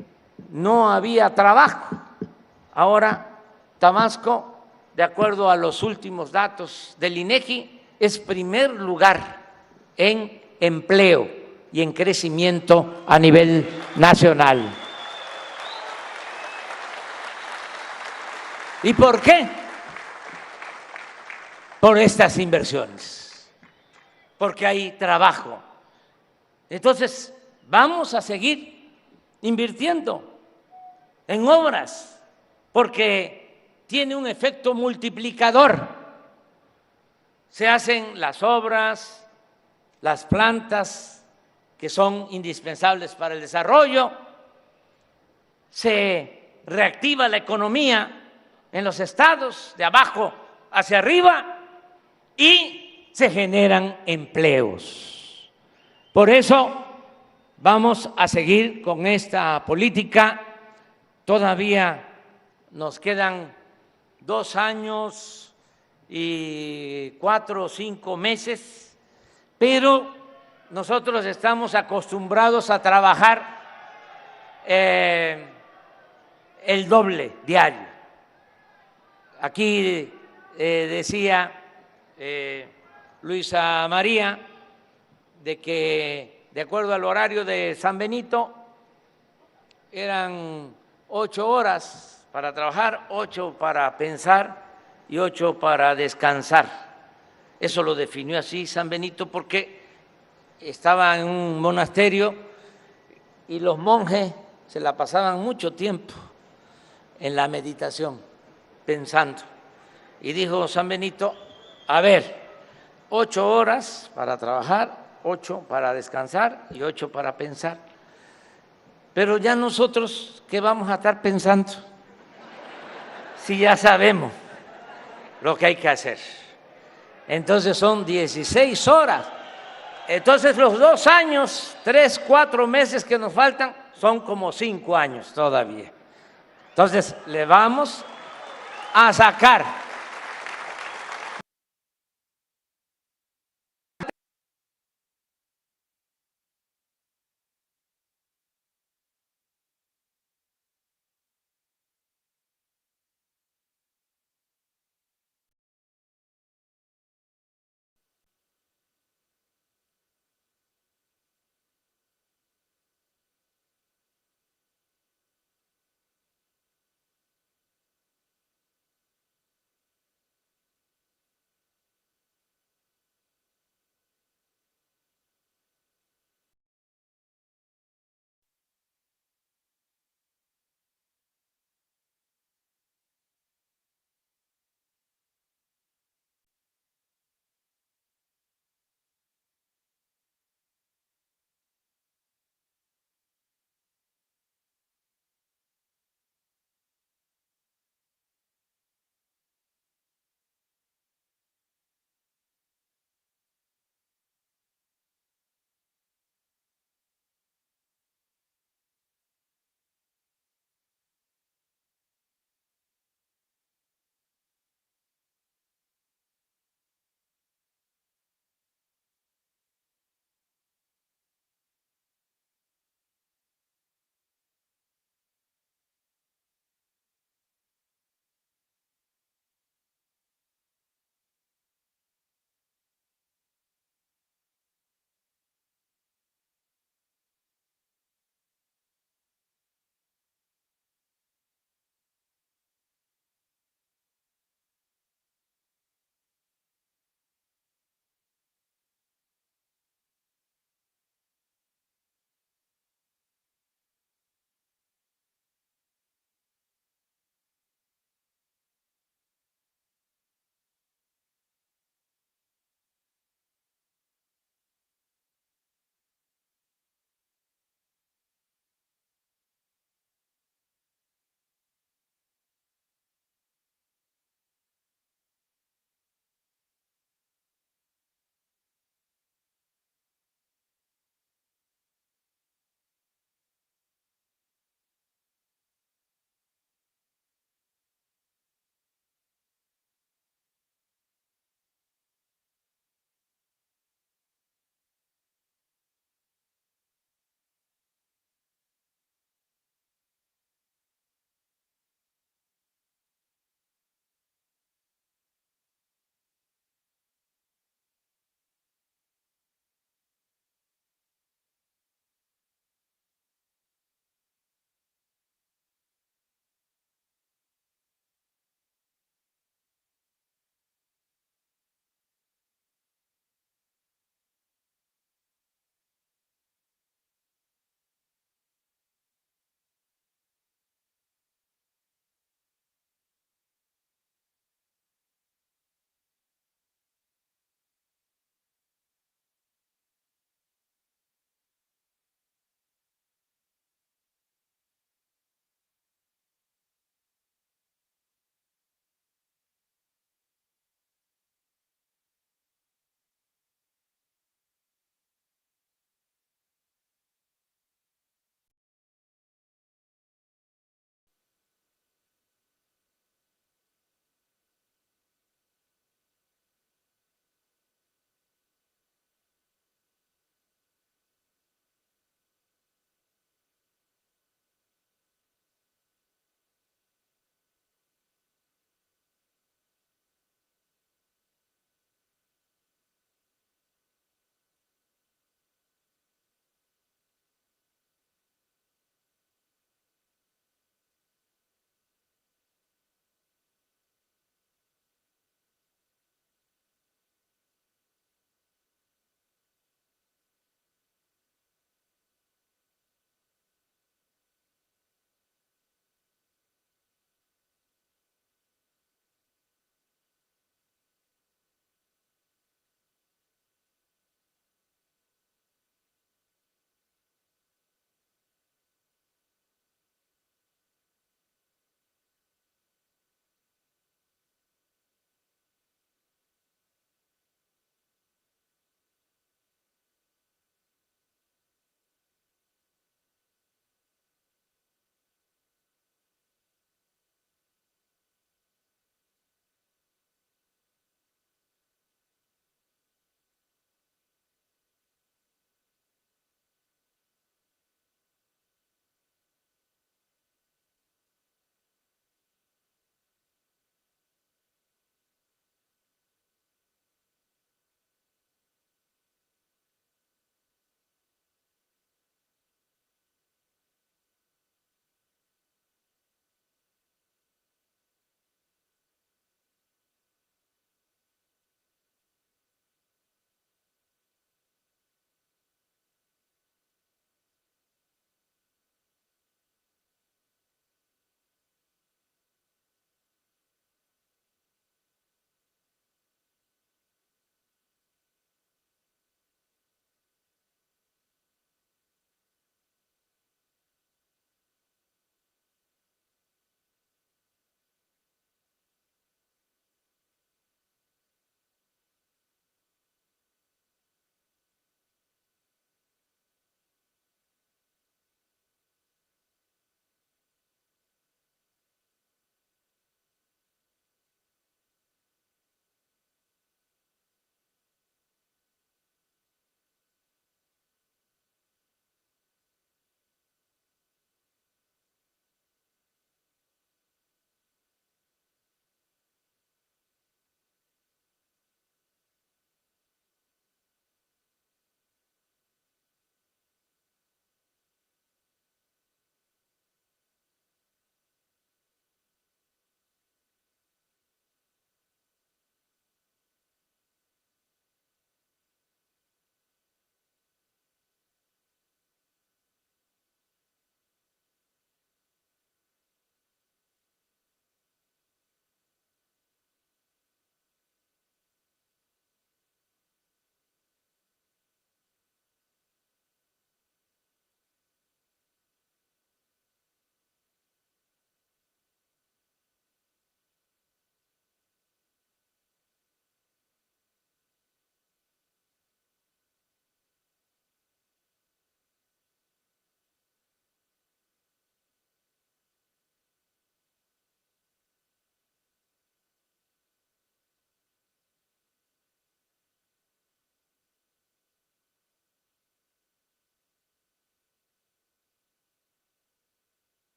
no había trabajo, ahora Tabasco, de acuerdo a los últimos datos del INEGI, es primer lugar en empleo y en crecimiento a nivel nacional. ¿Y por qué? Por estas inversiones. Porque hay trabajo. Entonces, vamos a seguir invirtiendo en obras, porque tiene un efecto multiplicador. Se hacen las obras, las plantas que son indispensables para el desarrollo, se reactiva la economía en los estados de abajo hacia arriba y se generan empleos. Por eso vamos a seguir con esta política. Todavía nos quedan 2 años y 4 o 5 meses, pero nosotros estamos acostumbrados a trabajar el doble diario. Aquí decía Luisa María de que, de acuerdo al horario de San Benito, eran 8 horas para trabajar, 8 para pensar y 8 para descansar. Eso lo definió así San Benito porque estaba en un monasterio y los monjes se la pasaban mucho tiempo en la meditación, pensando. Y dijo San Benito, a ver, 8 horas para trabajar, 8 para descansar y 8 para pensar. Pero ya nosotros, ¿qué vamos a estar pensando? Si ya sabemos lo que hay que hacer. Entonces son 16 horas. Entonces los 2 años, 3, 4 meses que nos faltan son como 5 años todavía. Entonces le vamos a sacar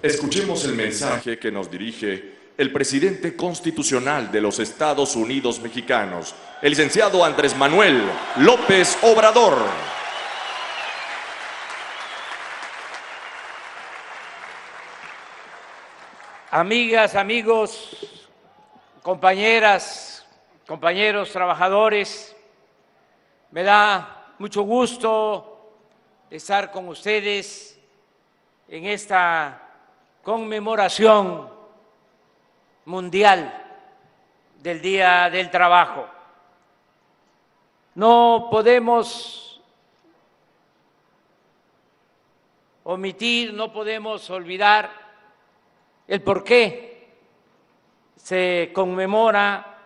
Escuchemos el mensaje que nos dirige el presidente constitucional de los Estados Unidos mexicanos, el licenciado Andrés Manuel López Obrador. Amigas, amigos, compañeras, compañeros, trabajadores, me da mucho gusto estar con ustedes en esta conmemoración mundial del Día del Trabajo. No podemos omitir, no podemos olvidar el por qué se conmemora,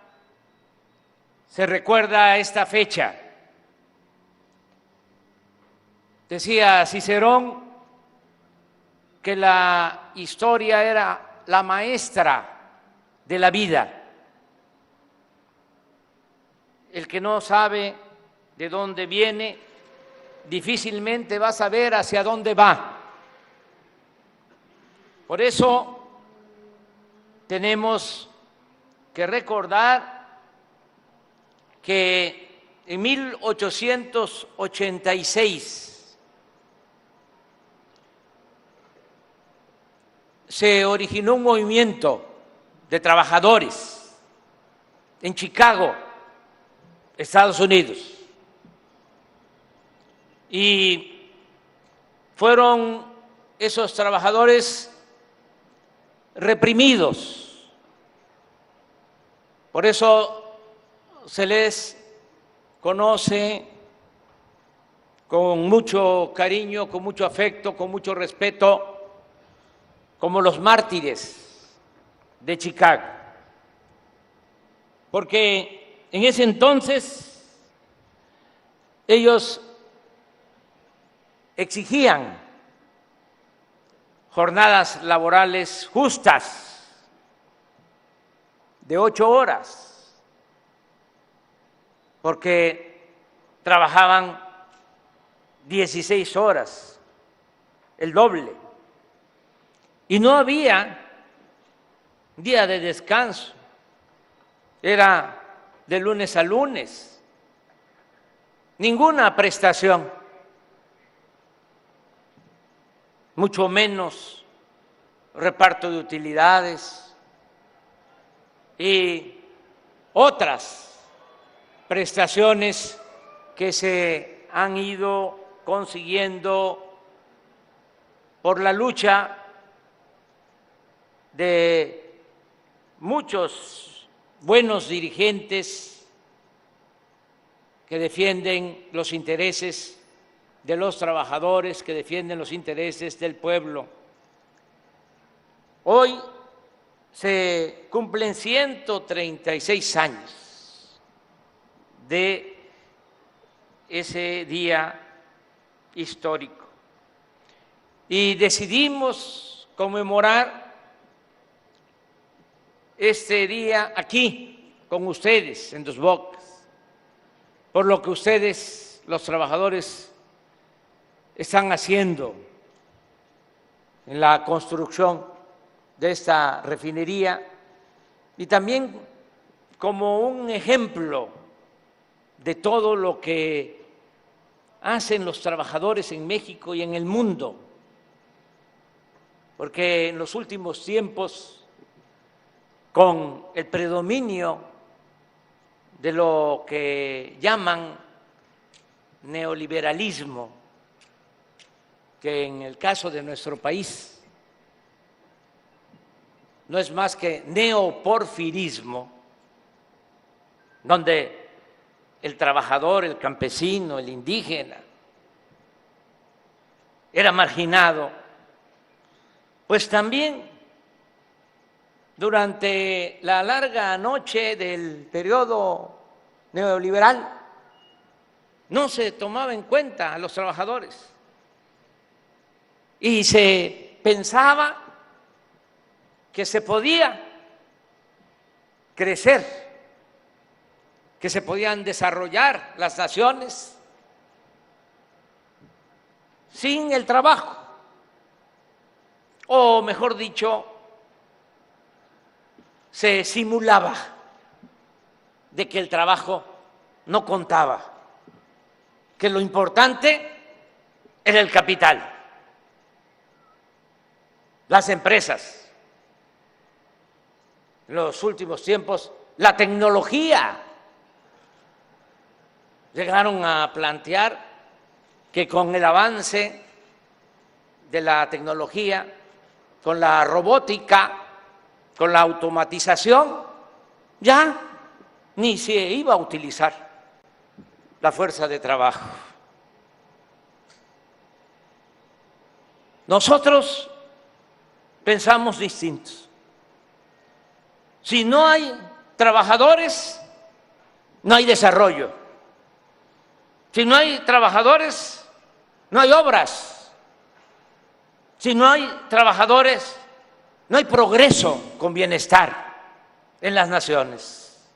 se recuerda esta fecha. Decía Cicerón que la historia era la maestra de la vida. El que no sabe de dónde viene, difícilmente va a saber hacia dónde va. Por eso tenemos que recordar que en 1886 se originó un movimiento de trabajadores en Chicago, Estados Unidos, y fueron esos trabajadores reprimidos. Por eso se les conoce con mucho cariño, con mucho afecto, con mucho respeto, como los mártires de Chicago. Porque en ese entonces ellos exigían jornadas laborales justas de 8 horas, porque trabajaban 16 horas, el doble, y no había día de descanso, era de lunes a lunes, ninguna prestación, mucho menos reparto de utilidades y otras prestaciones que se han ido consiguiendo por la lucha de muchos buenos dirigentes que defienden los intereses de los trabajadores, que defienden los intereses del pueblo. Hoy se cumplen 136 años de ese día histórico y decidimos conmemorar este día aquí con ustedes en Dos Bocas, por lo que ustedes, los trabajadores, están haciendo en la construcción de esta refinería y también como un ejemplo de todo lo que hacen los trabajadores en México y en el mundo, porque en los últimos tiempos, con el predominio de lo que llaman neoliberalismo, que en el caso de nuestro país no es más que neoporfirismo, donde el trabajador, el campesino, el indígena era marginado, pues también durante la larga noche del periodo neoliberal no se tomaba en cuenta a los trabajadores y se pensaba que se podía crecer, que se podían desarrollar las naciones sin el trabajo. o mejor dicho, se simulaba de que el trabajo no contaba, que lo importante era el capital, las empresas. En los últimos tiempos, la tecnología. Llegaron a plantear que con el avance de la tecnología, con la robótica, con la automatización, ya ni se iba a utilizar la fuerza de trabajo. Nosotros pensamos distintos. Si no hay trabajadores, no hay desarrollo. Si no hay trabajadores, no hay obras. Si no hay trabajadores, no hay progreso con bienestar en las naciones.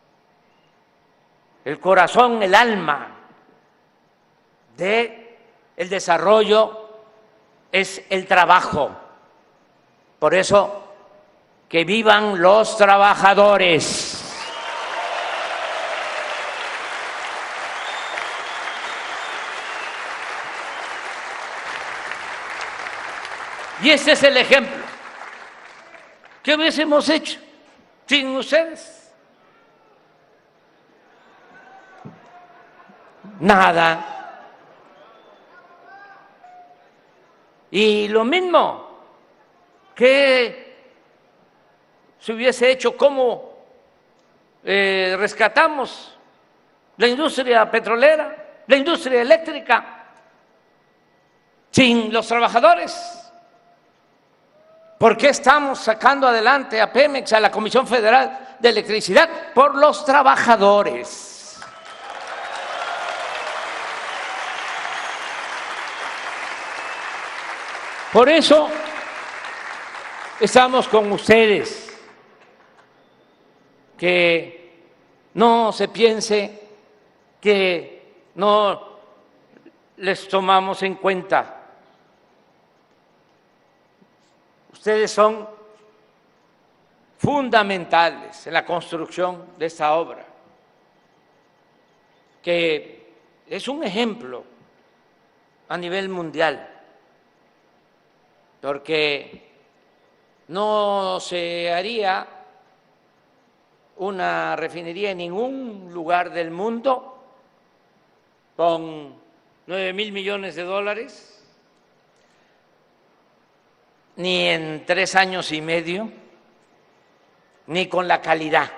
El corazón, el alma del desarrollo es el trabajo. Por eso, que vivan los trabajadores. Y ese es el ejemplo. ¿Qué hubiésemos hecho sin ustedes? Nada. Y lo mismo que se hubiese hecho, ¿cómo rescatamos la industria petrolera, la industria eléctrica, sin los trabajadores? ¿Por qué estamos sacando adelante a Pemex, a la Comisión Federal de Electricidad? Por los trabajadores. Por eso estamos con ustedes. Que no se piense que no les tomamos en cuenta. Ustedes son fundamentales en la construcción de esta obra, que es un ejemplo a nivel mundial, porque no se haría una refinería en ningún lugar del mundo con 9,000 millones de dólares, ni en 3 años y medio, ni con la calidad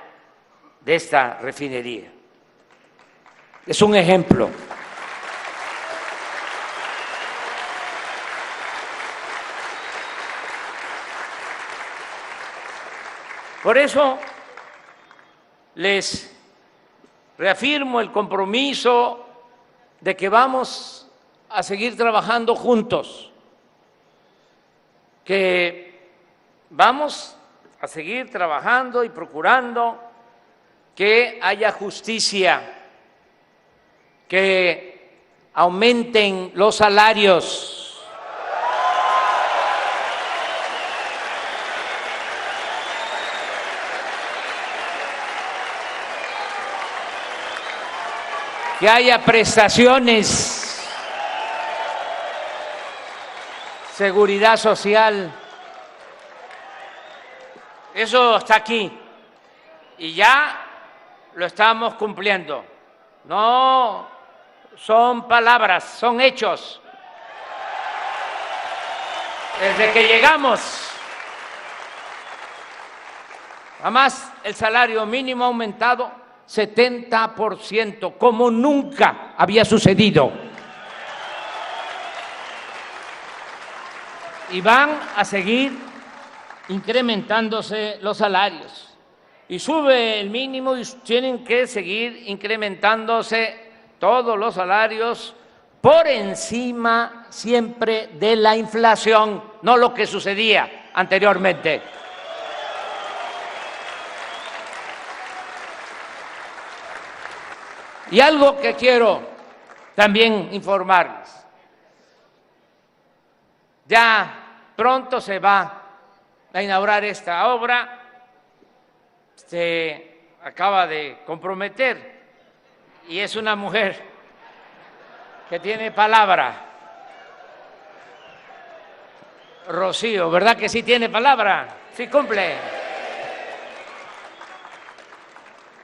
de esta refinería. Es un ejemplo. Por eso les reafirmo el compromiso de que vamos a seguir trabajando juntos, que vamos a seguir trabajando y procurando que haya justicia, que aumenten los salarios, que haya prestaciones, seguridad social. Eso está aquí y ya lo estamos cumpliendo. No son palabras, son hechos. Desde que llegamos, además el salario mínimo ha aumentado 70%, como nunca había sucedido. Y van a seguir incrementándose los salarios. Y sube el mínimo y tienen que seguir incrementándose todos los salarios por encima siempre de la inflación, no lo que sucedía anteriormente. Y algo que quiero también informarles. Ya pronto se va a inaugurar esta obra. Se acaba de comprometer y es una mujer que tiene palabra. Rocío, ¿verdad que sí tiene palabra? Sí cumple.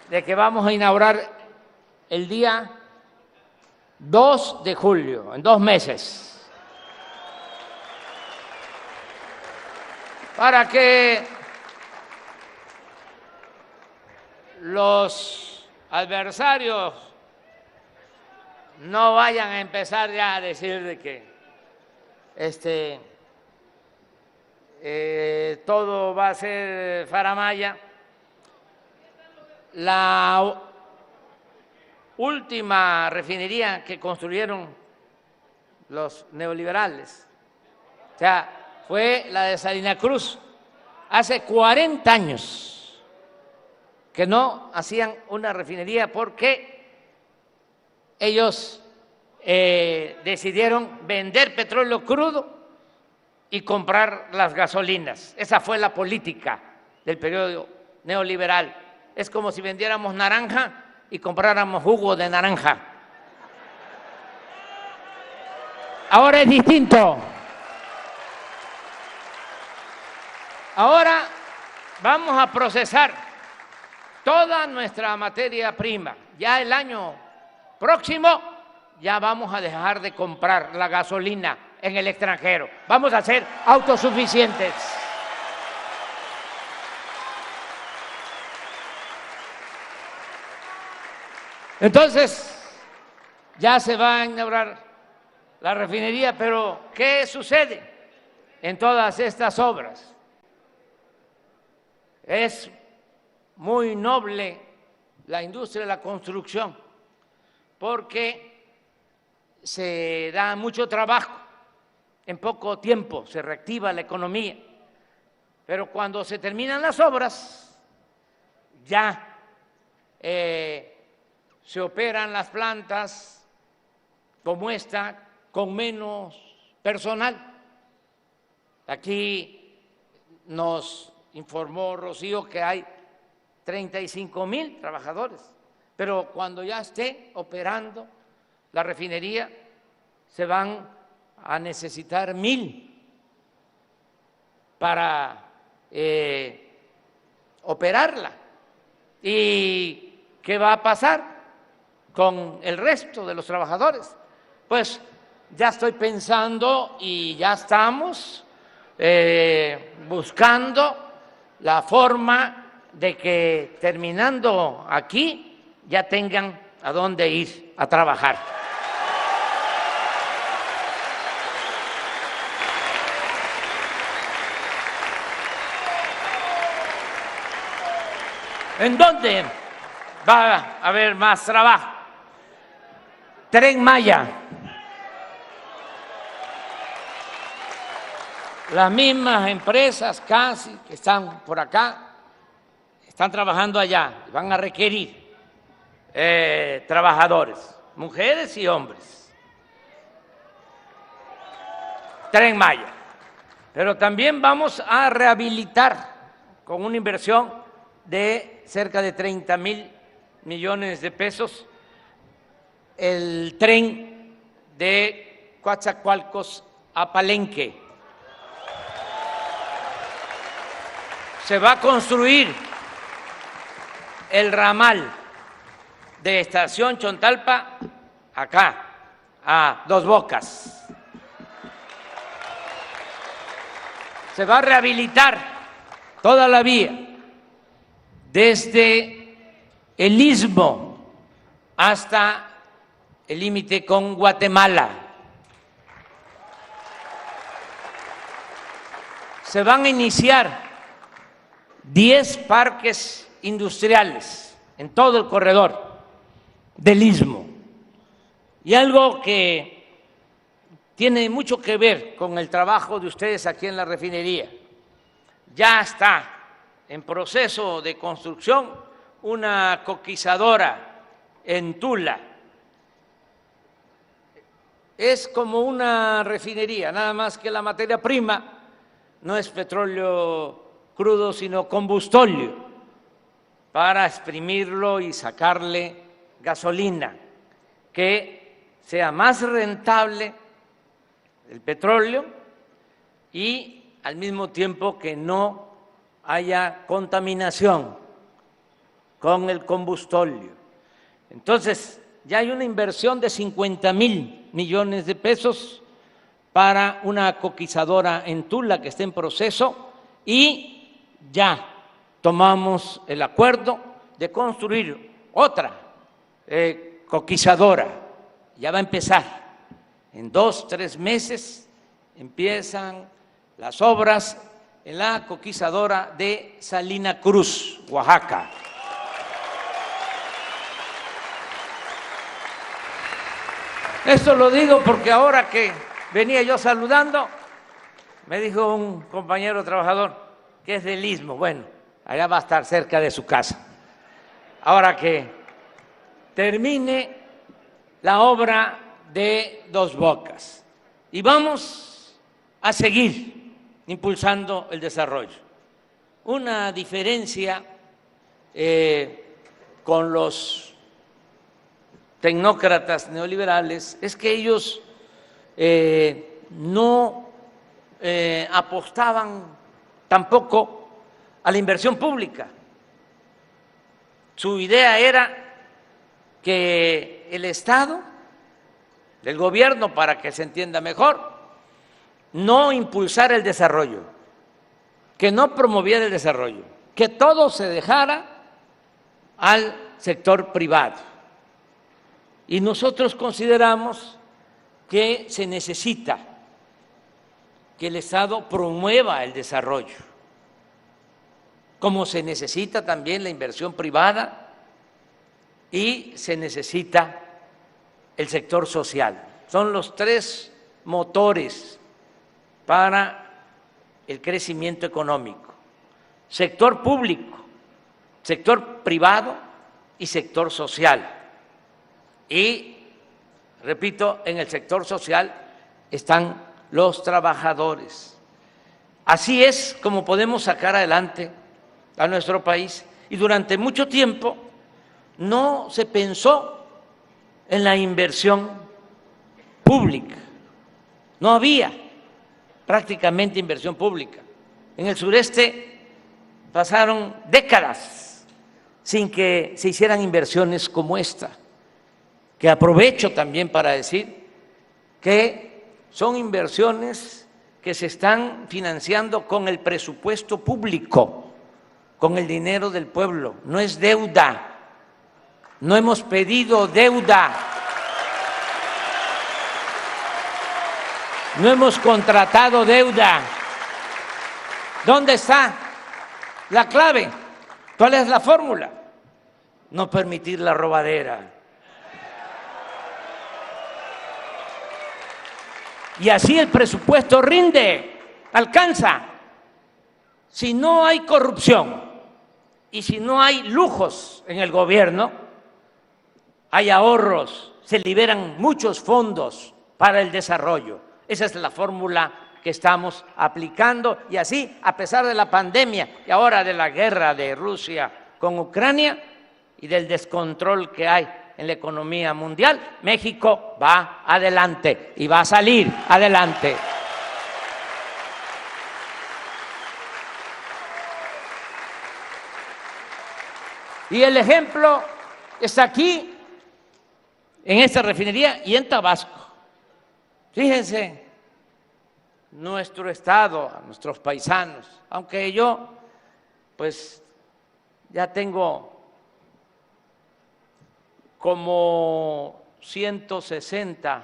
De que vamos a inaugurar el día 2 de julio, en 2 meses. Para que los adversarios no vayan a empezar ya a decir de que todo va a ser faramalla. La última refinería que construyeron los neoliberales, o sea, fue la de Salina Cruz, hace 40 años que no hacían una refinería porque ellos decidieron vender petróleo crudo y comprar las gasolinas. Esa fue la política del periodo neoliberal. Es como si vendiéramos naranja y compráramos jugo de naranja. Ahora es distinto. Ahora vamos a procesar toda nuestra materia prima. Ya el año próximo ya vamos a dejar de comprar la gasolina en el extranjero. Vamos a ser autosuficientes. Entonces, ya se va a inaugurar la refinería, pero ¿qué sucede en todas estas obras? Es muy noble la industria de la construcción porque se da mucho trabajo, en poco tiempo se reactiva la economía, pero cuando se terminan las obras ya se operan las plantas como esta con menos personal. Aquí nos informó Rocío que hay 35,000 trabajadores, pero cuando ya esté operando la refinería se van a necesitar 1,000 para operarla. ¿Y qué va a pasar con el resto de los trabajadores? Pues ya estoy pensando y ya estamos buscando la forma de que terminando aquí ya tengan a dónde ir a trabajar. ¿En dónde va a haber más trabajo? Tren Maya. Las mismas empresas casi que están por acá están trabajando allá, van a requerir trabajadores, mujeres y hombres. Tren Maya. Pero también vamos a rehabilitar con una inversión de cerca de 30,000 millones de pesos el tren de Coatzacoalcos a Palenque. Se va a construir el ramal de Estación Chontalpa acá, a Dos Bocas. Se va a rehabilitar toda la vía desde el Istmo hasta el límite con Guatemala. Se van a iniciar 10 parques industriales en todo el corredor del Istmo. Y algo que tiene mucho que ver con el trabajo de ustedes aquí en la refinería. Ya está en proceso de construcción una coquizadora en Tula. Es como una refinería, nada más que la materia prima no es petróleo crudo, sino combustóleo, para exprimirlo y sacarle gasolina, que sea más rentable el petróleo y al mismo tiempo que no haya contaminación con el combustóleo. Entonces, ya hay una inversión de 50,000 millones de pesos para una coquizadora en Tula que está en proceso y ya tomamos el acuerdo de construir otra coquizadora. Ya va a empezar. En 2 o 3 meses empiezan las obras en la coquizadora de Salina Cruz, Oaxaca. Esto lo digo porque ahora que venía yo saludando, me dijo un compañero trabajador que es del Istmo. Bueno, allá va a estar cerca de su casa. Ahora que termine la obra de Dos Bocas y vamos a seguir impulsando el desarrollo. Una diferencia con los tecnócratas neoliberales es que ellos no apostaban tampoco a la inversión pública. Su idea era que el Estado, el gobierno, para que se entienda mejor, no impulsara el desarrollo, que no promoviera el desarrollo, que todo se dejara al sector privado. Y nosotros consideramos que se necesita que el Estado promueva el desarrollo, como se necesita también la inversión privada y se necesita el sector social. Son los 3 motores para el crecimiento económico: sector público, sector privado y sector social. Y, repito, en el sector social están los trabajadores. Así es como podemos sacar adelante a nuestro país. Y durante mucho tiempo no se pensó en la inversión pública. No había prácticamente inversión pública. En el sureste pasaron décadas sin que se hicieran inversiones como esta, que aprovecho también para decir que son inversiones que se están financiando con el presupuesto público, con el dinero del pueblo. No es deuda, no hemos pedido deuda, no hemos contratado deuda. ¿Dónde está la clave? ¿Cuál es la fórmula? No permitir la robadera. Y así el presupuesto rinde, alcanza. Si no hay corrupción y si no hay lujos en el gobierno, hay ahorros, se liberan muchos fondos para el desarrollo. Esa es la fórmula que estamos aplicando y así, a pesar de la pandemia y ahora de la guerra de Rusia con Ucrania y del descontrol que hay en la economía mundial, México va adelante y va a salir adelante. Y el ejemplo está aquí, en esta refinería y en Tabasco. Fíjense, nuestro estado, a nuestros paisanos, aunque yo pues ya tengo como 160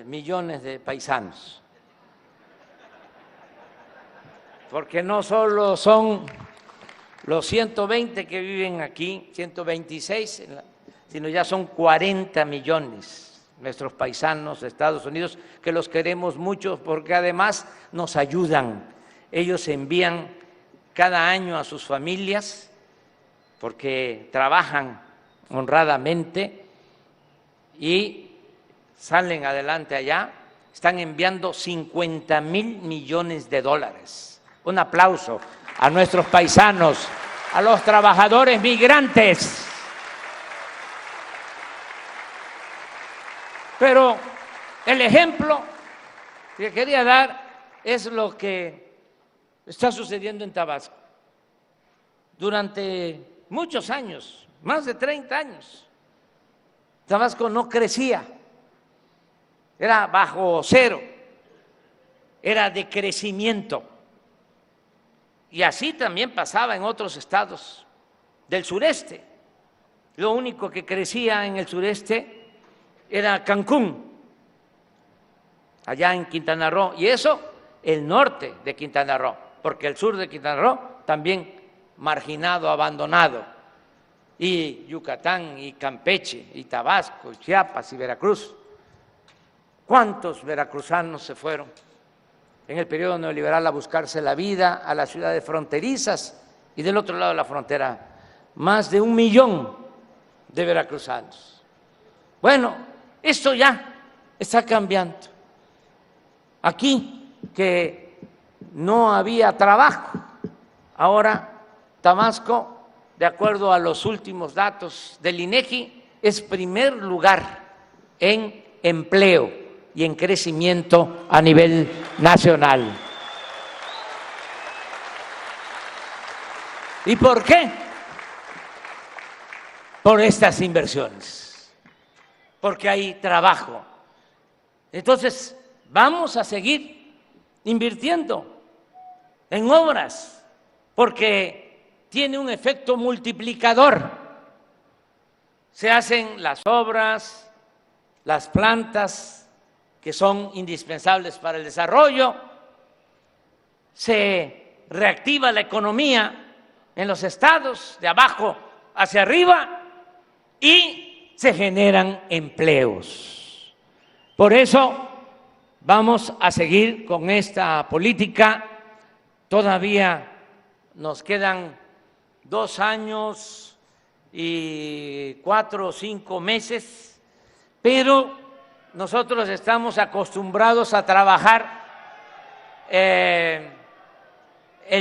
millones de paisanos, porque no solo son los 120 que viven aquí, 126, sino ya son 40 millones nuestros paisanos de Estados Unidos, que los queremos mucho porque además nos ayudan. Ellos envían cada año a sus familias porque trabajan honradamente y salen adelante allá. Están enviando $50,000 millones Un aplauso a nuestros paisanos, a los trabajadores migrantes. Pero el ejemplo que quería dar es lo que está sucediendo en Tabasco. Durante muchos años, más de 30 años, Tabasco no crecía, era bajo cero, era de crecimiento. Y así también pasaba en otros estados del sureste. Lo único que crecía en el sureste era Cancún, allá en Quintana Roo, y eso el norte de Quintana Roo, porque el sur de Quintana Roo también marginado, abandonado, y Yucatán, y Campeche, y Tabasco, y Chiapas, y Veracruz. ¿Cuántos veracruzanos se fueron en el periodo neoliberal a buscarse la vida a las ciudades fronterizas y del otro lado de la frontera? Más de 1 millón de veracruzanos. Bueno, esto ya está cambiando. Aquí, que no había trabajo, ahora Tabasco, de acuerdo a los últimos datos del INEGI, es primer lugar en empleo y en crecimiento a nivel nacional. ¿Y por qué? Por estas inversiones. Porque hay trabajo. Entonces, vamos a seguir invirtiendo en obras, porque tiene un efecto multiplicador. Se hacen las obras, las plantas que son indispensables para el desarrollo, se reactiva la economía en los estados de abajo hacia arriba y se generan empleos. Por eso vamos a seguir con esta política. Todavía nos quedan 2 años y 4 o 5 meses, pero nosotros estamos acostumbrados a trabajar el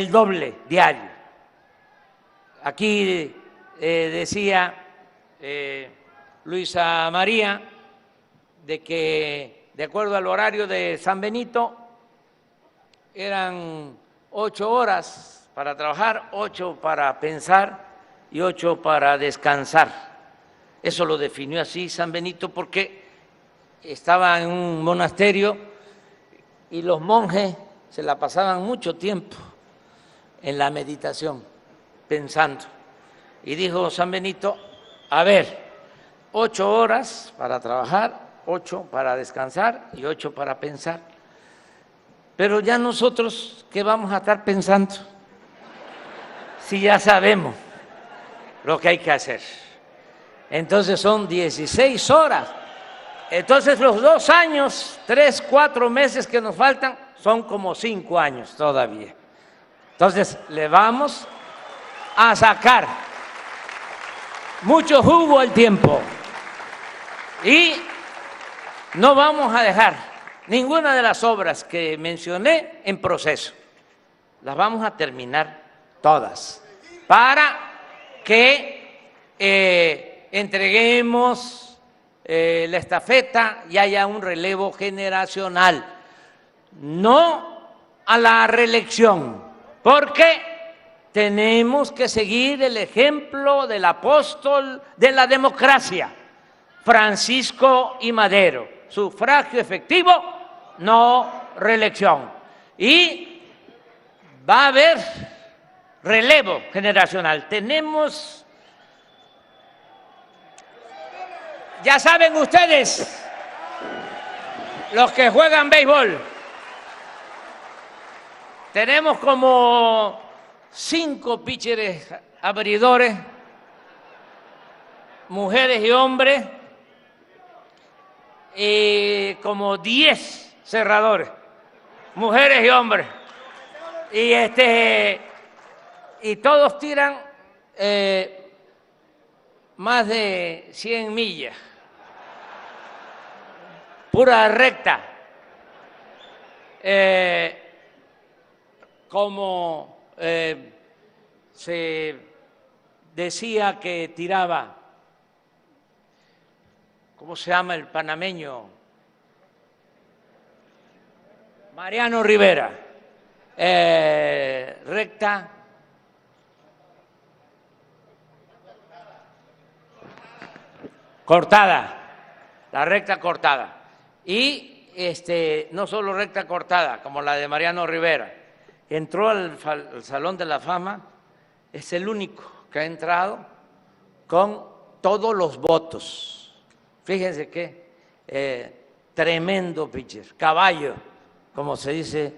doble diario. Aquí decía Luisa María de que, de acuerdo al horario de San Benito, eran 8 horas para trabajar, 8 para pensar y 8 para descansar. Eso lo definió así San Benito porque estaba en un monasterio y los monjes se la pasaban mucho tiempo en la meditación, pensando. Y dijo San Benito, a ver, 8 horas para trabajar, 8 para descansar y 8 para pensar. Pero ya nosotros, ¿qué vamos a estar pensando? Si ya sabemos lo que hay que hacer. Entonces son 16 horas. Entonces los 2 años, 3, 4 meses que nos faltan son como 5 años todavía. Entonces le vamos a sacar mucho jugo al tiempo y no vamos a dejar ninguna de las obras que mencioné en proceso. Las vamos a terminar todas para que entreguemos la estafeta y haya un relevo generacional, no a la reelección, porque tenemos que seguir el ejemplo del apóstol de la democracia, Francisco I. Madero, sufragio efectivo, no reelección. Y va a haber relevo generacional. Tenemos, ya saben ustedes, los que juegan béisbol, tenemos como 5 pitchers abridores, mujeres y hombres, y como 10 cerradores, mujeres y hombres. Y todos tiran más de 100 millas, pura recta. como se decía que tiraba, ¿cómo se llama el panameño? Mariano Rivera, recta cortada, la recta cortada. Y no solo recta cortada, como la de Mariano Rivera, entró al Salón de la Fama, es el único que ha entrado con todos los votos. Fíjense qué tremendo pitcher, caballo, como se dice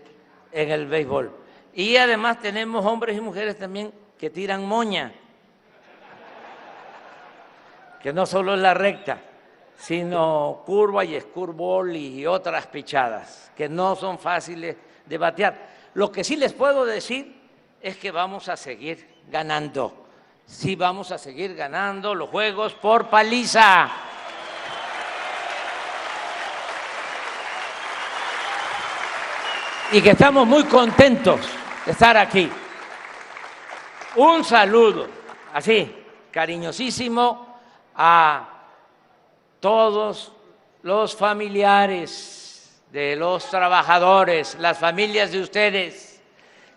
en el béisbol. Y además tenemos hombres y mujeres también que tiran moña, que no solo es la recta, sino curva y screwball y otras pichadas, que no son fáciles de batear. Lo que sí les puedo decir es que vamos a seguir ganando. Sí, vamos a seguir ganando los juegos por paliza. Y que estamos muy contentos de estar aquí. Un saludo, así, cariñosísimo, a todos los familiares de los trabajadores, las familias de ustedes.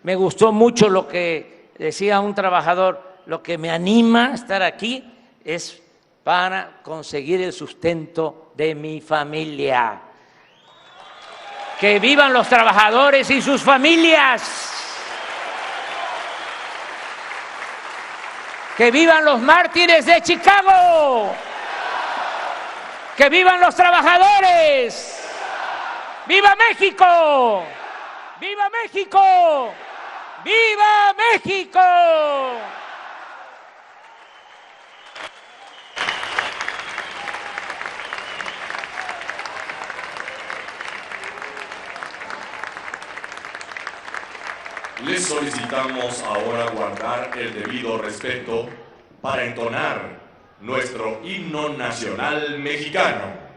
Me gustó mucho lo que decía un trabajador, lo que me anima a estar aquí es para conseguir el sustento de mi familia. ¡Que vivan los trabajadores y sus familias! ¡Que vivan los mártires de Chicago! ¡Que vivan los trabajadores! ¡Viva México! ¡Viva México! ¡Viva México! Les solicitamos ahora guardar el debido respeto para entonar nuestro himno nacional mexicano.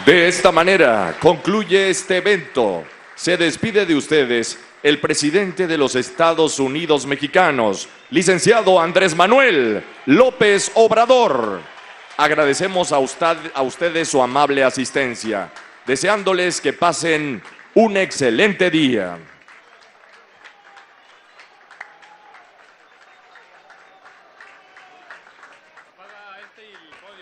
De esta manera concluye este evento. Se despide de ustedes el presidente de los Estados Unidos mexicanos, licenciado Andrés Manuel López Obrador. Agradecemos a ustedes su amable asistencia, deseándoles que pasen un excelente día.